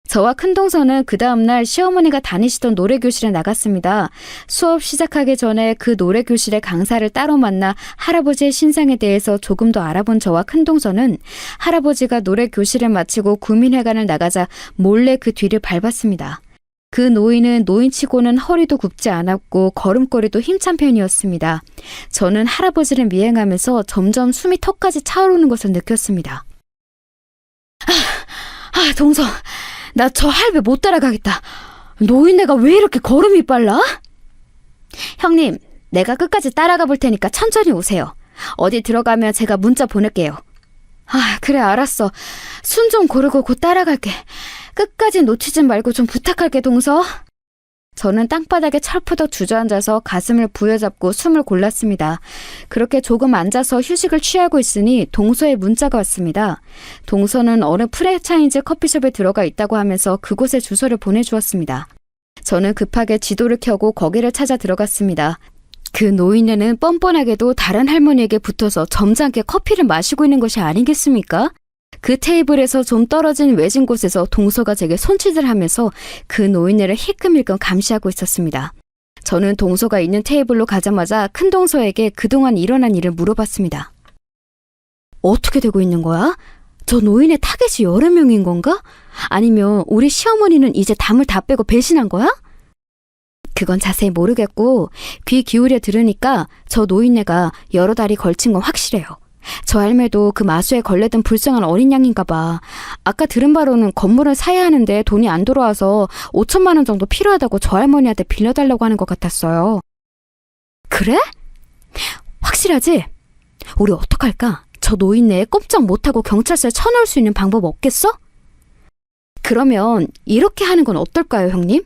저와 큰동서는 그 다음날 시어머니가 다니시던 노래교실에 나갔습니다. 수업 시작하기 전에 그 노래교실의 강사를 따로 만나 할아버지의 신상에 대해서 조금 더 알아본 저와 큰동서는 할아버지가 노래교실을 마치고 구민회관을 나가자 몰래 그 뒤를 밟았습니다. 그 노인은 노인치고는 허리도 굽지 않았고 걸음걸이도 힘찬 편이었습니다. 저는 할아버지를 미행하면서 점점 숨이 턱까지 차오르는 것을 느꼈습니다. 동서, 나 저 할배 못 따라가겠다. 노인네가 왜 이렇게 걸음이 빨라? 형님, 내가 끝까지 따라가 볼 테니까 천천히 오세요. 어디 들어가면 제가 문자 보낼게요. 그래, 알았어. 숨 좀 고르고 곧 따라갈게. 끝까지 놓치지 말고 좀 부탁할게, 동서. 저는 땅바닥에 철푸덕 주저앉아서 가슴을 부여잡고 숨을 골랐습니다. 그렇게 조금 앉아서 휴식을 취하고 있으니 동서의 문자가 왔습니다. 동서는 어느 프랜차이즈 커피숍에 들어가 있다고 하면서 그곳에 주소를 보내주었습니다. 저는 급하게 지도를 켜고 거기를 찾아 들어갔습니다. 그 노인네는 뻔뻔하게도 다른 할머니에게 붙어서 점잖게 커피를 마시고 있는 것이 아니겠습니까? 그 테이블에서 좀 떨어진 외진 곳에서 동서가 제게 손짓을 하면서 그 노인네를 힐끔힐끔 감시하고 있었습니다. 저는 동서가 있는 테이블로 가자마자 큰 동서에게 그동안 일어난 일을 물어봤습니다. 어떻게 되고 있는 거야? 저 노인의 타겟이 여러 명인 건가? 아니면 우리 시어머니는 이제 담을 다 빼고 배신한 거야? 그건 자세히 모르겠고 귀 기울여 들으니까 저 노인네가 여러 달이 걸친 건 확실해요. 저 할매도 그 마수에 걸레든 불쌍한 어린 양인가 봐. 아까 들은 바로는 건물을 사야 하는데 돈이 안 들어와서 5천만 원 정도 필요하다고 저 할머니한테 빌려달라고 하는 것 같았어요. 그래? 확실하지? 우리 어떡할까? 저 노인네 꼼짝 못하고 경찰서에 쳐넣을 수 있는 방법 없겠어? 그러면 이렇게 하는 건 어떨까요, 형님?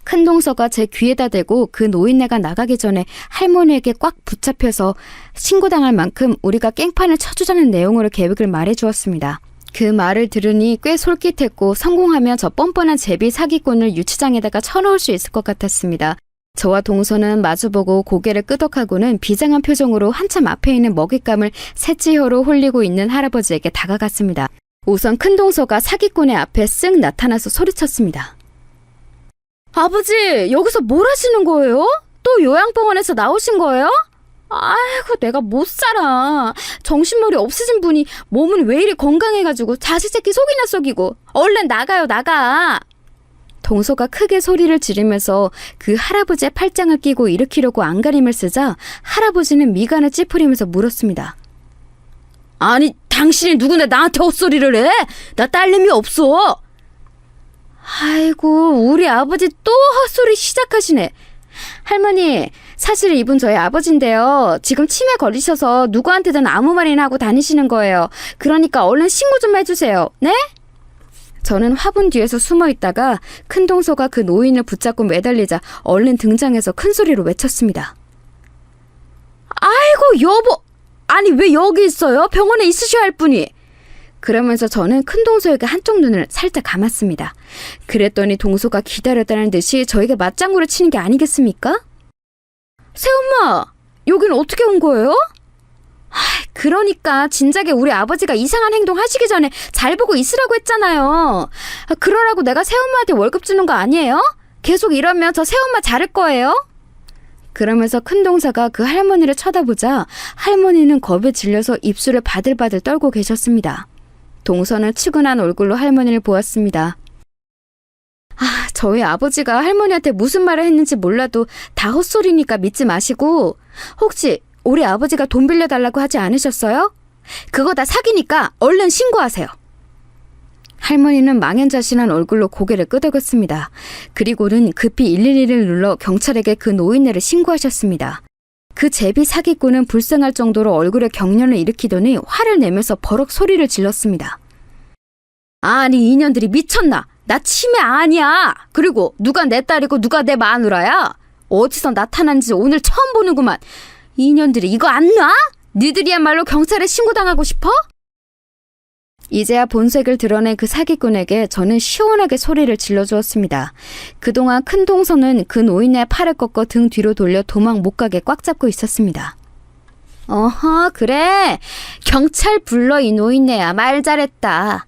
큰 동서가 제 귀에다 대고 그 노인네가 나가기 전에 할머니에게 꽉 붙잡혀서 신고당할 만큼 우리가 깽판을 쳐주자는 내용으로 계획을 말해주었습니다. 그 말을 들으니 꽤 솔깃했고 성공하면 저 뻔뻔한 제비 사기꾼을 유치장에다가 쳐넣을 수 있을 것 같았습니다. 저와 동서는 마주보고 고개를 끄덕하고는 비장한 표정으로 한참 앞에 있는 먹잇감을 새치혀로 홀리고 있는 할아버지에게 다가갔습니다. 우선 큰 동서가 사기꾼의 앞에 쓱 나타나서 소리쳤습니다. 아버지, 여기서 뭘 하시는 거예요? 또 요양병원에서 나오신 거예요? 아이고, 내가 못 살아. 정신머리 없으신 분이 몸은 왜 이리 건강해가지고 자식 새끼 속이나 속이고. 얼른 나가요, 나가. 동서가 크게 소리를 지르면서 그 할아버지의 팔짱을 끼고 일으키려고 안간힘을 쓰자 할아버지는 미간을 찌푸리면서 물었습니다. 아니, 당신이 누군데 나한테 헛소리를 해? 나 딸내미 없어. 아이고, 우리 아버지 또 헛소리 시작하시네. 할머니, 사실 이분 저희 아버지인데요. 지금 치매 걸리셔서 누구한테든 아무 말이나 하고 다니시는 거예요. 그러니까 얼른 신고 좀 해주세요. 네? 저는 화분 뒤에서 숨어 있다가 큰 동서가 그 노인을 붙잡고 매달리자 얼른 등장해서 큰 소리로 외쳤습니다. 아이고, 여보! 아니, 왜 여기 있어요? 병원에 있으셔야 할 분이. 그러면서 저는 큰 동서에게 한쪽 눈을 살짝 감았습니다. 그랬더니 동서가 기다렸다는 듯이 저에게 맞장구를 치는 게 아니겠습니까? 새엄마, 여기는 어떻게 온 거예요? 그러니까 진작에 우리 아버지가 이상한 행동 하시기 전에 잘 보고 있으라고 했잖아요. 그러라고 내가 새엄마한테 월급 주는 거 아니에요? 계속 이러면 저 새엄마 자를 거예요? 그러면서 큰 동서가 그 할머니를 쳐다보자 할머니는 겁에 질려서 입술을 바들바들 떨고 계셨습니다. 동서는 치근한 얼굴로 할머니를 보았습니다. 저희 아버지가 할머니한테 무슨 말을 했는지 몰라도 다 헛소리니까 믿지 마시고 혹시 우리 아버지가 돈 빌려달라고 하지 않으셨어요? 그거 다 사기니까 얼른 신고하세요. 할머니는 망연자실한 얼굴로 고개를 끄덕였습니다. 그리고는 급히 112를 눌러 경찰에게 그 노인네를 신고하셨습니다. 그 제비 사기꾼은 불쌍할 정도로 얼굴에 경련을 일으키더니 화를 내면서 버럭 소리를 질렀습니다. 아니, 이년들이 미쳤나? 나 치매 아니야. 그리고 누가 내 딸이고 누가 내 마누라야? 어디서 나타난지 오늘 처음 보는구만. 이년들이 이거 안 놔? 니들이야말로 경찰에 신고당하고 싶어? 이제야 본색을 드러낸 그 사기꾼에게 저는 시원하게 소리를 질러주었습니다. 그동안 큰 동서는 그 노인의 팔을 꺾어 등 뒤로 돌려 도망 못 가게 꽉 잡고 있었습니다. 어허, 그래. 경찰 불러 이 노인네야. 말 잘했다.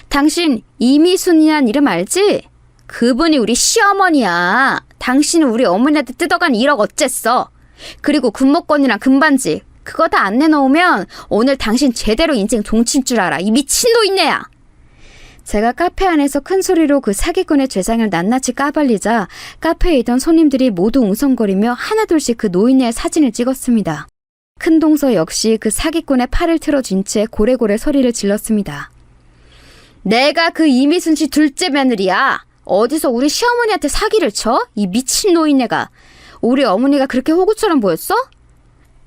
당신 이미순이란 이름 알지? 그분이 우리 시어머니야. 당신은 우리 어머니한테 뜯어간 1억 어쨌어. 그리고 군목권이랑 금반지 그거 다 안 내놓으면 오늘 당신 제대로 인생 종칠 줄 알아. 이 미친 노인네야. 제가 카페 안에서 큰 소리로 그 사기꾼의 죄상을 낱낱이 까발리자 카페에 있던 손님들이 모두 웅성거리며 하나둘씩 그 노인네의 사진을 찍었습니다. 큰 동서 역시 그 사기꾼의 팔을 틀어쥔 채 고래고래 소리를 질렀습니다. 내가 그 이미순 씨 둘째 며느리야. 어디서 우리 시어머니한테 사기를 쳐? 이 미친 노인네가. 우리 어머니가 그렇게 호구처럼 보였어?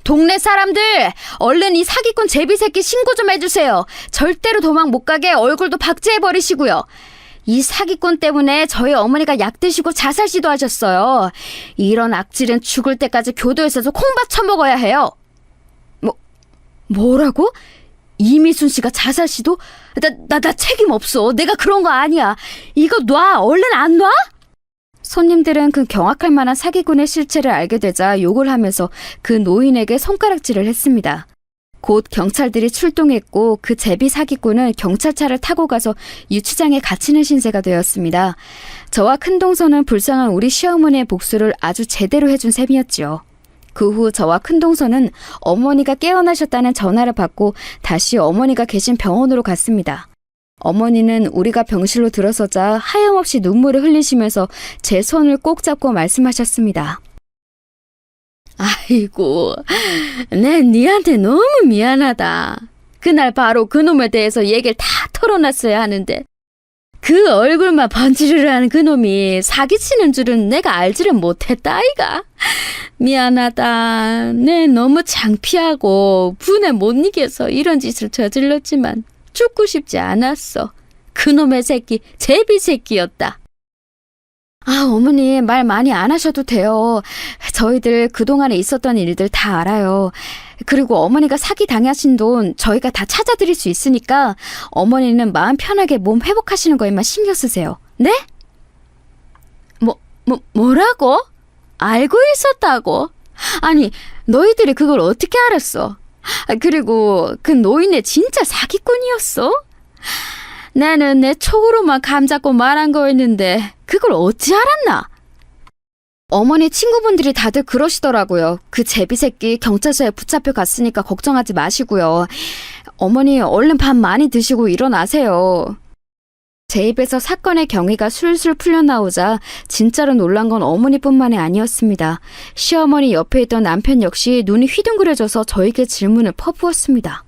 동네 사람들 얼른 이 사기꾼 제비새끼 신고 좀 해주세요. 절대로 도망 못 가게 얼굴도 박제해버리시고요. 이 사기꾼 때문에 저희 어머니가 약 드시고 자살 시도하셨어요. 이런 악질은 죽을 때까지 교도에서 콩밥 처먹어야 해요. 뭐라고? 이미순 씨가 자살 시도? 나 책임 없어. 내가 그런 거 아니야. 이거 놔. 얼른 안 놔? 손님들은 그 경악할 만한 사기꾼의 실체를 알게 되자 욕을 하면서 그 노인에게 손가락질을 했습니다. 곧 경찰들이 출동했고 그 제비 사기꾼은 경찰차를 타고 가서 유치장에 갇히는 신세가 되었습니다. 저와 큰동서는 불쌍한 우리 시어머니의 복수를 아주 제대로 해준 셈이었지요. 그 후 저와 큰동서는 어머니가 깨어나셨다는 전화를 받고 다시 어머니가 계신 병원으로 갔습니다. 어머니는 우리가 병실로 들어서자 하염없이 눈물을 흘리시면서 제 손을 꼭 잡고 말씀하셨습니다. 아이고, 내 니한테 너무 미안하다. 그날 바로 그놈에 대해서 얘기를 다 털어놨어야 하는데 그 얼굴만 번지르르 하는 그놈이 사기치는 줄은 내가 알지를 못했다 아이가. 미안하다. 내 너무 창피하고 분에 못 이겨서 이런 짓을 저질렀지만 죽고 싶지 않았어. 그놈의 새끼 제비 새끼였다. 아, 어머니 말 많이 안 하셔도 돼요. 저희들 그동안에 있었던 일들 다 알아요. 그리고 어머니가 사기 당하신 돈 저희가 다 찾아드릴 수 있으니까 어머니는 마음 편하게 몸 회복하시는 거에만 신경 쓰세요. 네? 뭐라고? 알고 있었다고? 아니, 너희들이 그걸 어떻게 알았어? 그리고 그 노인네 진짜 사기꾼이었어? 나는 내 촉으로만 감잡고 말한 거였는데 그걸 어찌 알았나? 어머니 친구분들이 다들 그러시더라고요. 그 제비 새끼 경찰서에 붙잡혀 갔으니까 걱정하지 마시고요. 어머니 얼른 밥 많이 드시고 일어나세요. 제 입에서 사건의 경위가 술술 풀려나오자 진짜로 놀란 건 어머니뿐만이 아니었습니다. 시어머니 옆에 있던 남편 역시 눈이 휘둥그레져서 저에게 질문을 퍼부었습니다.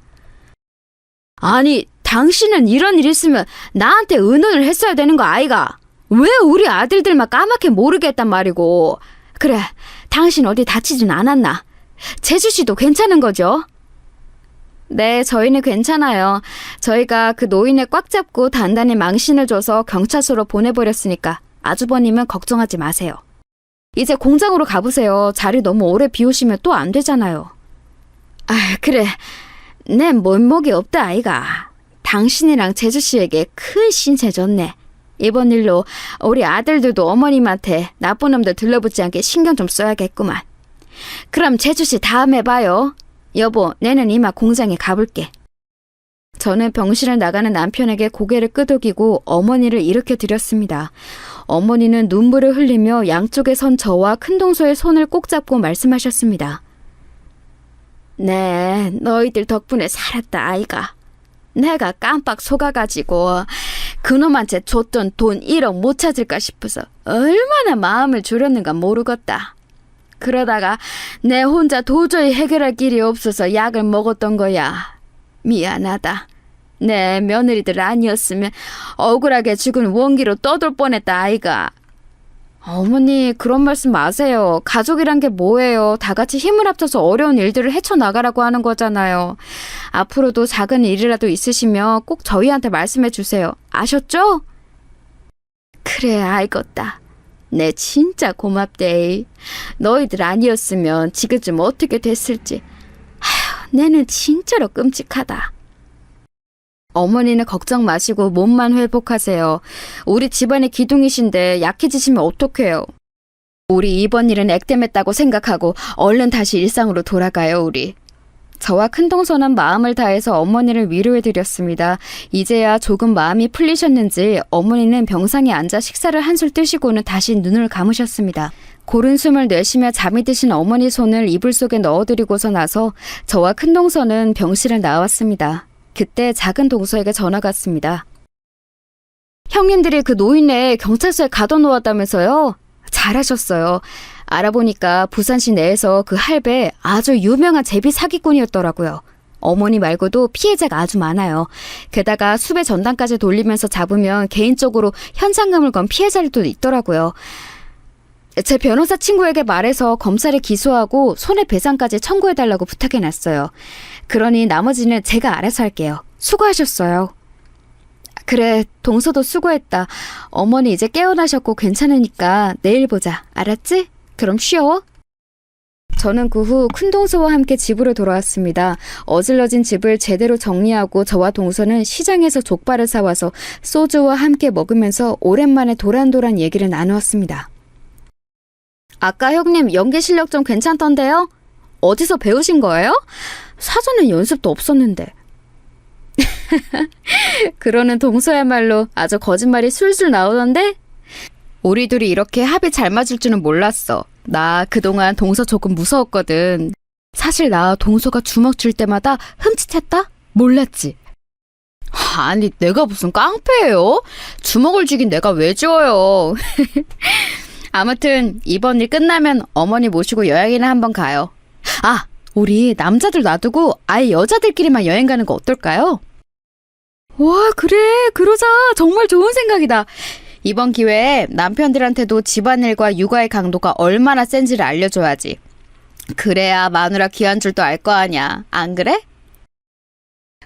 아니, 당신은 이런 일 있으면 나한테 의논을 했어야 되는 거 아이가? 왜 우리 아들들만 까맣게 모르겠단 말이고. 그래, 당신 어디 다치진 않았나? 재주씨도 괜찮은 거죠? 네, 저희는 괜찮아요. 저희가 그 노인을 꽉 잡고 단단히 망신을 줘서 경찰서로 보내버렸으니까 아주버님은 걱정하지 마세요. 이제 공장으로 가보세요. 자리 너무 오래 비우시면 또 안 되잖아요. 아, 그래. 내 면목이 없다 아이가. 당신이랑 재주씨에게 큰 신세 졌네. 이번 일로 우리 아들들도 어머님한테 나쁜 놈들 들러붙지 않게 신경 좀 써야겠구만. 그럼 재주씨 다음에 봐요. 여보, 내는 이만 공장에 가볼게. 저는 병실을 나가는 남편에게 고개를 끄덕이고 어머니를 일으켜 드렸습니다. 어머니는 눈물을 흘리며 양쪽에 선 저와 큰동서의 손을 꼭 잡고 말씀하셨습니다. 네, 너희들 덕분에 살았다 아이가. 내가 깜빡 속아가지고 그놈한테 줬던 돈 1억 못 찾을까 싶어서 얼마나 마음을 졸였는가 모르겠다. 그러다가 내 혼자 도저히 해결할 길이 없어서 약을 먹었던 거야. 미안하다. 내 며느리들 아니었으면 억울하게 죽은 원기로 떠돌 뻔했다 아이가. 어머니 그런 말씀 마세요. 가족이란 게 뭐예요. 다 같이 힘을 합쳐서 어려운 일들을 헤쳐나가라고 하는 거잖아요. 앞으로도 작은 일이라도 있으시면 꼭 저희한테 말씀해 주세요. 아셨죠? 그래 알겠다. 내 진짜 고맙대. 너희들 아니었으면 지금쯤 어떻게 됐을지. 아휴, 내는 진짜로 끔찍하다. 어머니는 걱정 마시고 몸만 회복하세요. 우리 집안의 기둥이신데 약해지시면 어떡해요. 우리 이번 일은 액땜했다고 생각하고 얼른 다시 일상으로 돌아가요, 우리. 저와 큰동서는 마음을 다해서 어머니를 위로해드렸습니다. 이제야 조금 마음이 풀리셨는지 어머니는 병상에 앉아 식사를 한술 뜨시고는 다시 눈을 감으셨습니다. 고른 숨을 내쉬며 잠이 드신 어머니 손을 이불 속에 넣어드리고서 나서 저와 큰동서는 병실을 나왔습니다. 그때 작은 동서에게 전화가 왔습니다. 형님들이 그 노인네 경찰서에 가둬놓았다면서요? 잘하셨어요. 알아보니까 부산시 내에서 그 할배 아주 유명한 제비 사기꾼이었더라고요. 어머니 말고도 피해자가 아주 많아요. 게다가 수배 전단까지 돌리면서 잡으면 개인적으로 현상금을 건 피해자들도 있더라고요. 제 변호사 친구에게 말해서 검찰에 기소하고 손해배상까지 청구해달라고 부탁해놨어요. 그러니 나머지는 제가 알아서 할게요. 수고하셨어요. 그래, 동서도 수고했다. 어머니 이제 깨어나셨고 괜찮으니까 내일 보자. 알았지? 그럼 쉬어. 저는 그 후 큰동서와 함께 집으로 돌아왔습니다. 어질러진 집을 제대로 정리하고 저와 동서는 시장에서 족발을 사와서 소주와 함께 먹으면서 오랜만에 도란도란 얘기를 나누었습니다. 아까 형님 연기 실력 좀 괜찮던데요? 어디서 배우신 거예요? 사전에 연습도 없었는데. 그러는 동서야말로 아주 거짓말이 술술 나오던데? 우리 둘이 이렇게 합이 잘 맞을 줄은 몰랐어. 나 그동안 동서 조금 무서웠거든. 사실 나 동서가 주먹 줄 때마다 흠칫했다? 몰랐지? 아니 내가 무슨 깡패예요? 주먹을 쥐긴 내가 왜 쥐어요? 아무튼 이번 일 끝나면 어머니 모시고 여행이나 한번 가요. 아, 우리 남자들 놔두고 아예 여자들끼리만 여행 가는 거 어떨까요? 와, 그래. 그러자. 정말 좋은 생각이다. 이번 기회에 남편들한테도 집안일과 육아의 강도가 얼마나 센지를 알려줘야지. 그래야 마누라 귀한 줄도 알 거 아냐. 안 그래?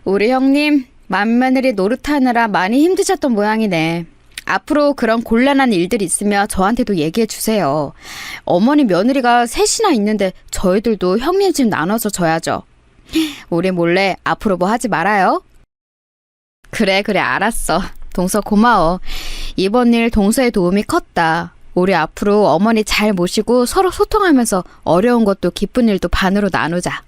우리 형님, 맏며느리 노릇하느라 많이 힘드셨던 모양이네. 앞으로 그런 곤란한 일들 있으면 저한테도 얘기해 주세요. 어머니 며느리가 셋이나 있는데 저희들도 형님 집 나눠서 져야죠. 우리 몰래 앞으로 뭐 하지 말아요. 그래 알았어. 동서 고마워. 이번 일 동서의 도움이 컸다. 우리 앞으로 어머니 잘 모시고 서로 소통하면서 어려운 것도 기쁜 일도 반으로 나누자.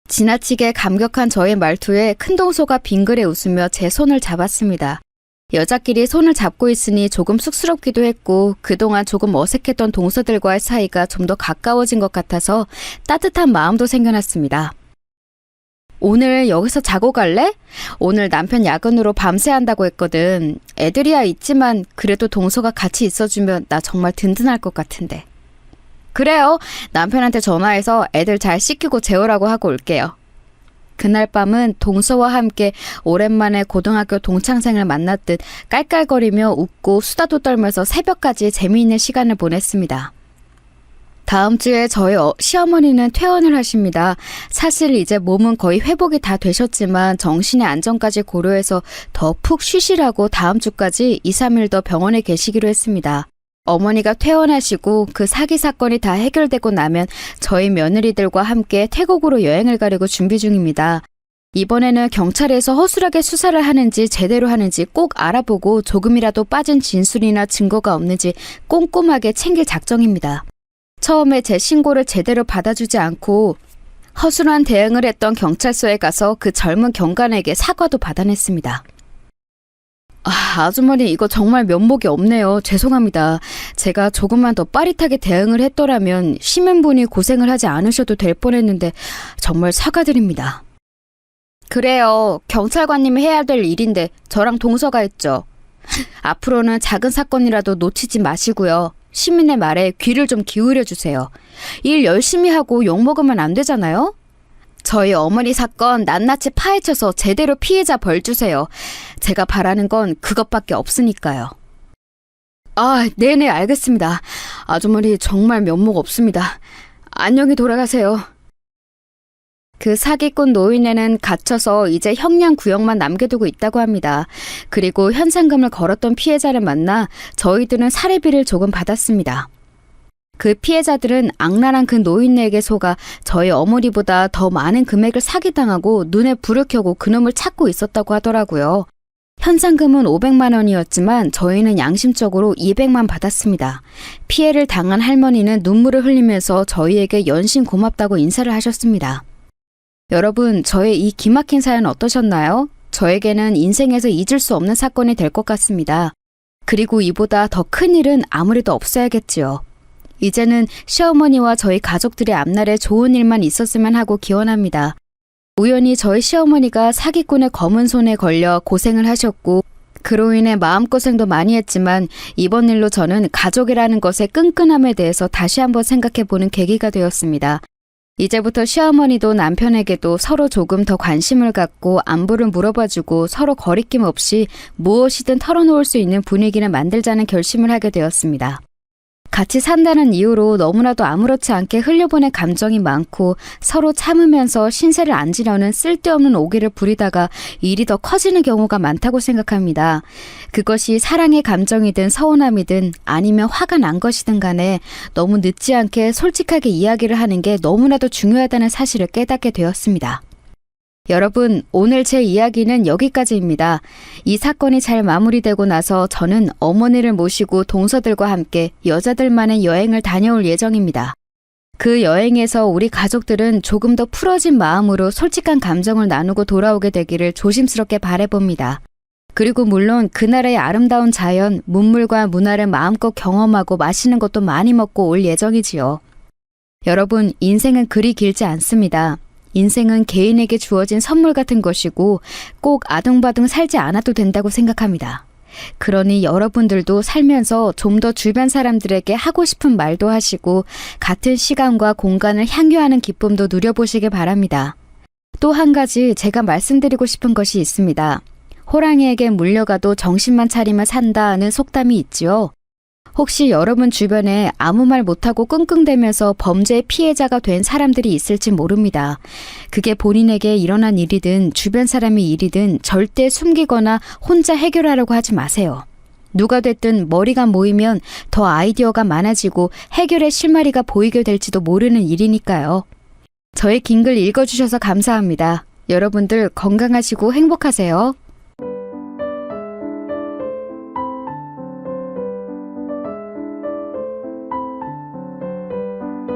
지나치게 감격한 저의 말투에 큰동서가 빙그레 웃으며 제 손을 잡았습니다. 여자끼리 손을 잡고 있으니 조금 쑥스럽기도 했고 그동안 조금 어색했던 동서들과의 사이가 좀 더 가까워진 것 같아서 따뜻한 마음도 생겨났습니다. 오늘 여기서 자고 갈래? 오늘 남편 야근으로 밤새 한다고 했거든. 애들이야 있지만 그래도 동서가 같이 있어주면 나 정말 든든할 것 같은데. 그래요. 남편한테 전화해서 애들 잘 씻기고 재우라고 하고 올게요. 그날 밤은 동서와 함께 오랜만에 고등학교 동창생을 만났듯 깔깔거리며 웃고 수다도 떨면서 새벽까지 재미있는 시간을 보냈습니다. 다음 주에 저희 시어머니는 퇴원을 하십니다. 사실 이제 몸은 거의 회복이 다 되셨지만 정신의 안정까지 고려해서 더 푹 쉬시라고 다음 주까지 2, 3일 더 병원에 계시기로 했습니다. 어머니가 퇴원하시고 그 사기 사건이 다 해결되고 나면 저희 며느리들과 함께 태국으로 여행을 가려고 준비 중입니다. 이번에는 경찰에서 허술하게 수사를 하는지 제대로 하는지 꼭 알아보고 조금이라도 빠진 진술이나 증거가 없는지 꼼꼼하게 챙길 작정입니다. 처음에 제 신고를 제대로 받아주지 않고 허술한 대응을 했던 경찰서에 가서 그 젊은 경관에게 사과도 받아냈습니다. 아주머니 이거 정말 면목이 없네요. 죄송합니다. 제가 조금만 더 빠릿하게 대응을 했더라면 시민분이 고생을 하지 않으셔도 될 뻔했는데 정말 사과드립니다. 그래요. 경찰관님이 해야 될 일인데 저랑 동서가 했죠. 앞으로는 작은 사건이라도 놓치지 마시고요. 시민의 말에 귀를 좀 기울여 주세요. 일 열심히 하고 욕먹으면 안 되잖아요? 저희 어머니 사건 낱낱이 파헤쳐서 제대로 피해자 벌 주세요. 제가 바라는 건 그것밖에 없으니까요. 아, 네네 알겠습니다. 아주머니 정말 면목 없습니다. 안녕히 돌아가세요. 그 사기꾼 노인네는 갇혀서 이제 형량구역만 남겨두고 있다고 합니다. 그리고 현상금을 걸었던 피해자를 만나 저희들은 사례비를 조금 받았습니다. 그 피해자들은 악랄한 그 노인네에게 속아 저희 어머니보다 더 많은 금액을 사기당하고 눈에 불을 켜고 그놈을 찾고 있었다고 하더라고요. 현상금은 500만 원이었지만 저희는 양심적으로 200만 받았습니다. 피해를 당한 할머니는 눈물을 흘리면서 저희에게 연신 고맙다고 인사를 하셨습니다. 여러분, 저의 이 기막힌 사연 어떠셨나요? 저에게는 인생에서 잊을 수 없는 사건이 될 것 같습니다. 그리고 이보다 더 큰 일은 아무래도 없어야겠지요. 이제는 시어머니와 저희 가족들의 앞날에 좋은 일만 있었으면 하고 기원합니다. 우연히 저희 시어머니가 사기꾼의 검은 손에 걸려 고생을 하셨고 그로 인해 마음고생도 많이 했지만 이번 일로 저는 가족이라는 것의 끈끈함에 대해서 다시 한번 생각해보는 계기가 되었습니다. 이제부터 시어머니도 남편에게도 서로 조금 더 관심을 갖고 안부를 물어봐주고 서로 거리낌 없이 무엇이든 털어놓을 수 있는 분위기를 만들자는 결심을 하게 되었습니다. 같이 산다는 이유로 너무나도 아무렇지 않게 흘려보낸 감정이 많고 서로 참으면서 신세를 안 지려는 쓸데없는 오기를 부리다가 일이 더 커지는 경우가 많다고 생각합니다. 그것이 사랑의 감정이든 서운함이든 아니면 화가 난 것이든 간에 너무 늦지 않게 솔직하게 이야기를 하는 게 너무나도 중요하다는 사실을 깨닫게 되었습니다. 여러분, 오늘 제 이야기는 여기까지입니다. 이 사건이 잘 마무리되고 나서 저는 어머니를 모시고 동서들과 함께 여자들만의 여행을 다녀올 예정입니다. 그 여행에서 우리 가족들은 조금 더 풀어진 마음으로 솔직한 감정을 나누고 돌아오게 되기를 조심스럽게 바라봅니다. 그리고 물론 그 나라의 아름다운 자연, 문물과 문화를 마음껏 경험하고 맛있는 것도 많이 먹고 올 예정이지요. 여러분, 인생은 그리 길지 않습니다. 인생은 개인에게 주어진 선물 같은 것이고 꼭 아둥바둥 살지 않아도 된다고 생각합니다. 그러니 여러분들도 살면서 좀 더 주변 사람들에게 하고 싶은 말도 하시고 같은 시간과 공간을 향유하는 기쁨도 누려보시길 바랍니다. 또 한 가지 제가 말씀드리고 싶은 것이 있습니다. 호랑이에게 물려가도 정신만 차리면 산다는 속담이 있지요. 혹시 여러분 주변에 아무 말 못하고 끙끙대면서 범죄의 피해자가 된 사람들이 있을지 모릅니다. 그게 본인에게 일어난 일이든 주변 사람의 일이든 절대 숨기거나 혼자 해결하려고 하지 마세요. 누가 됐든 머리가 모이면 더 아이디어가 많아지고 해결의 실마리가 보이게 될지도 모르는 일이니까요. 저의 긴 글 읽어주셔서 감사합니다. 여러분들 건강하시고 행복하세요.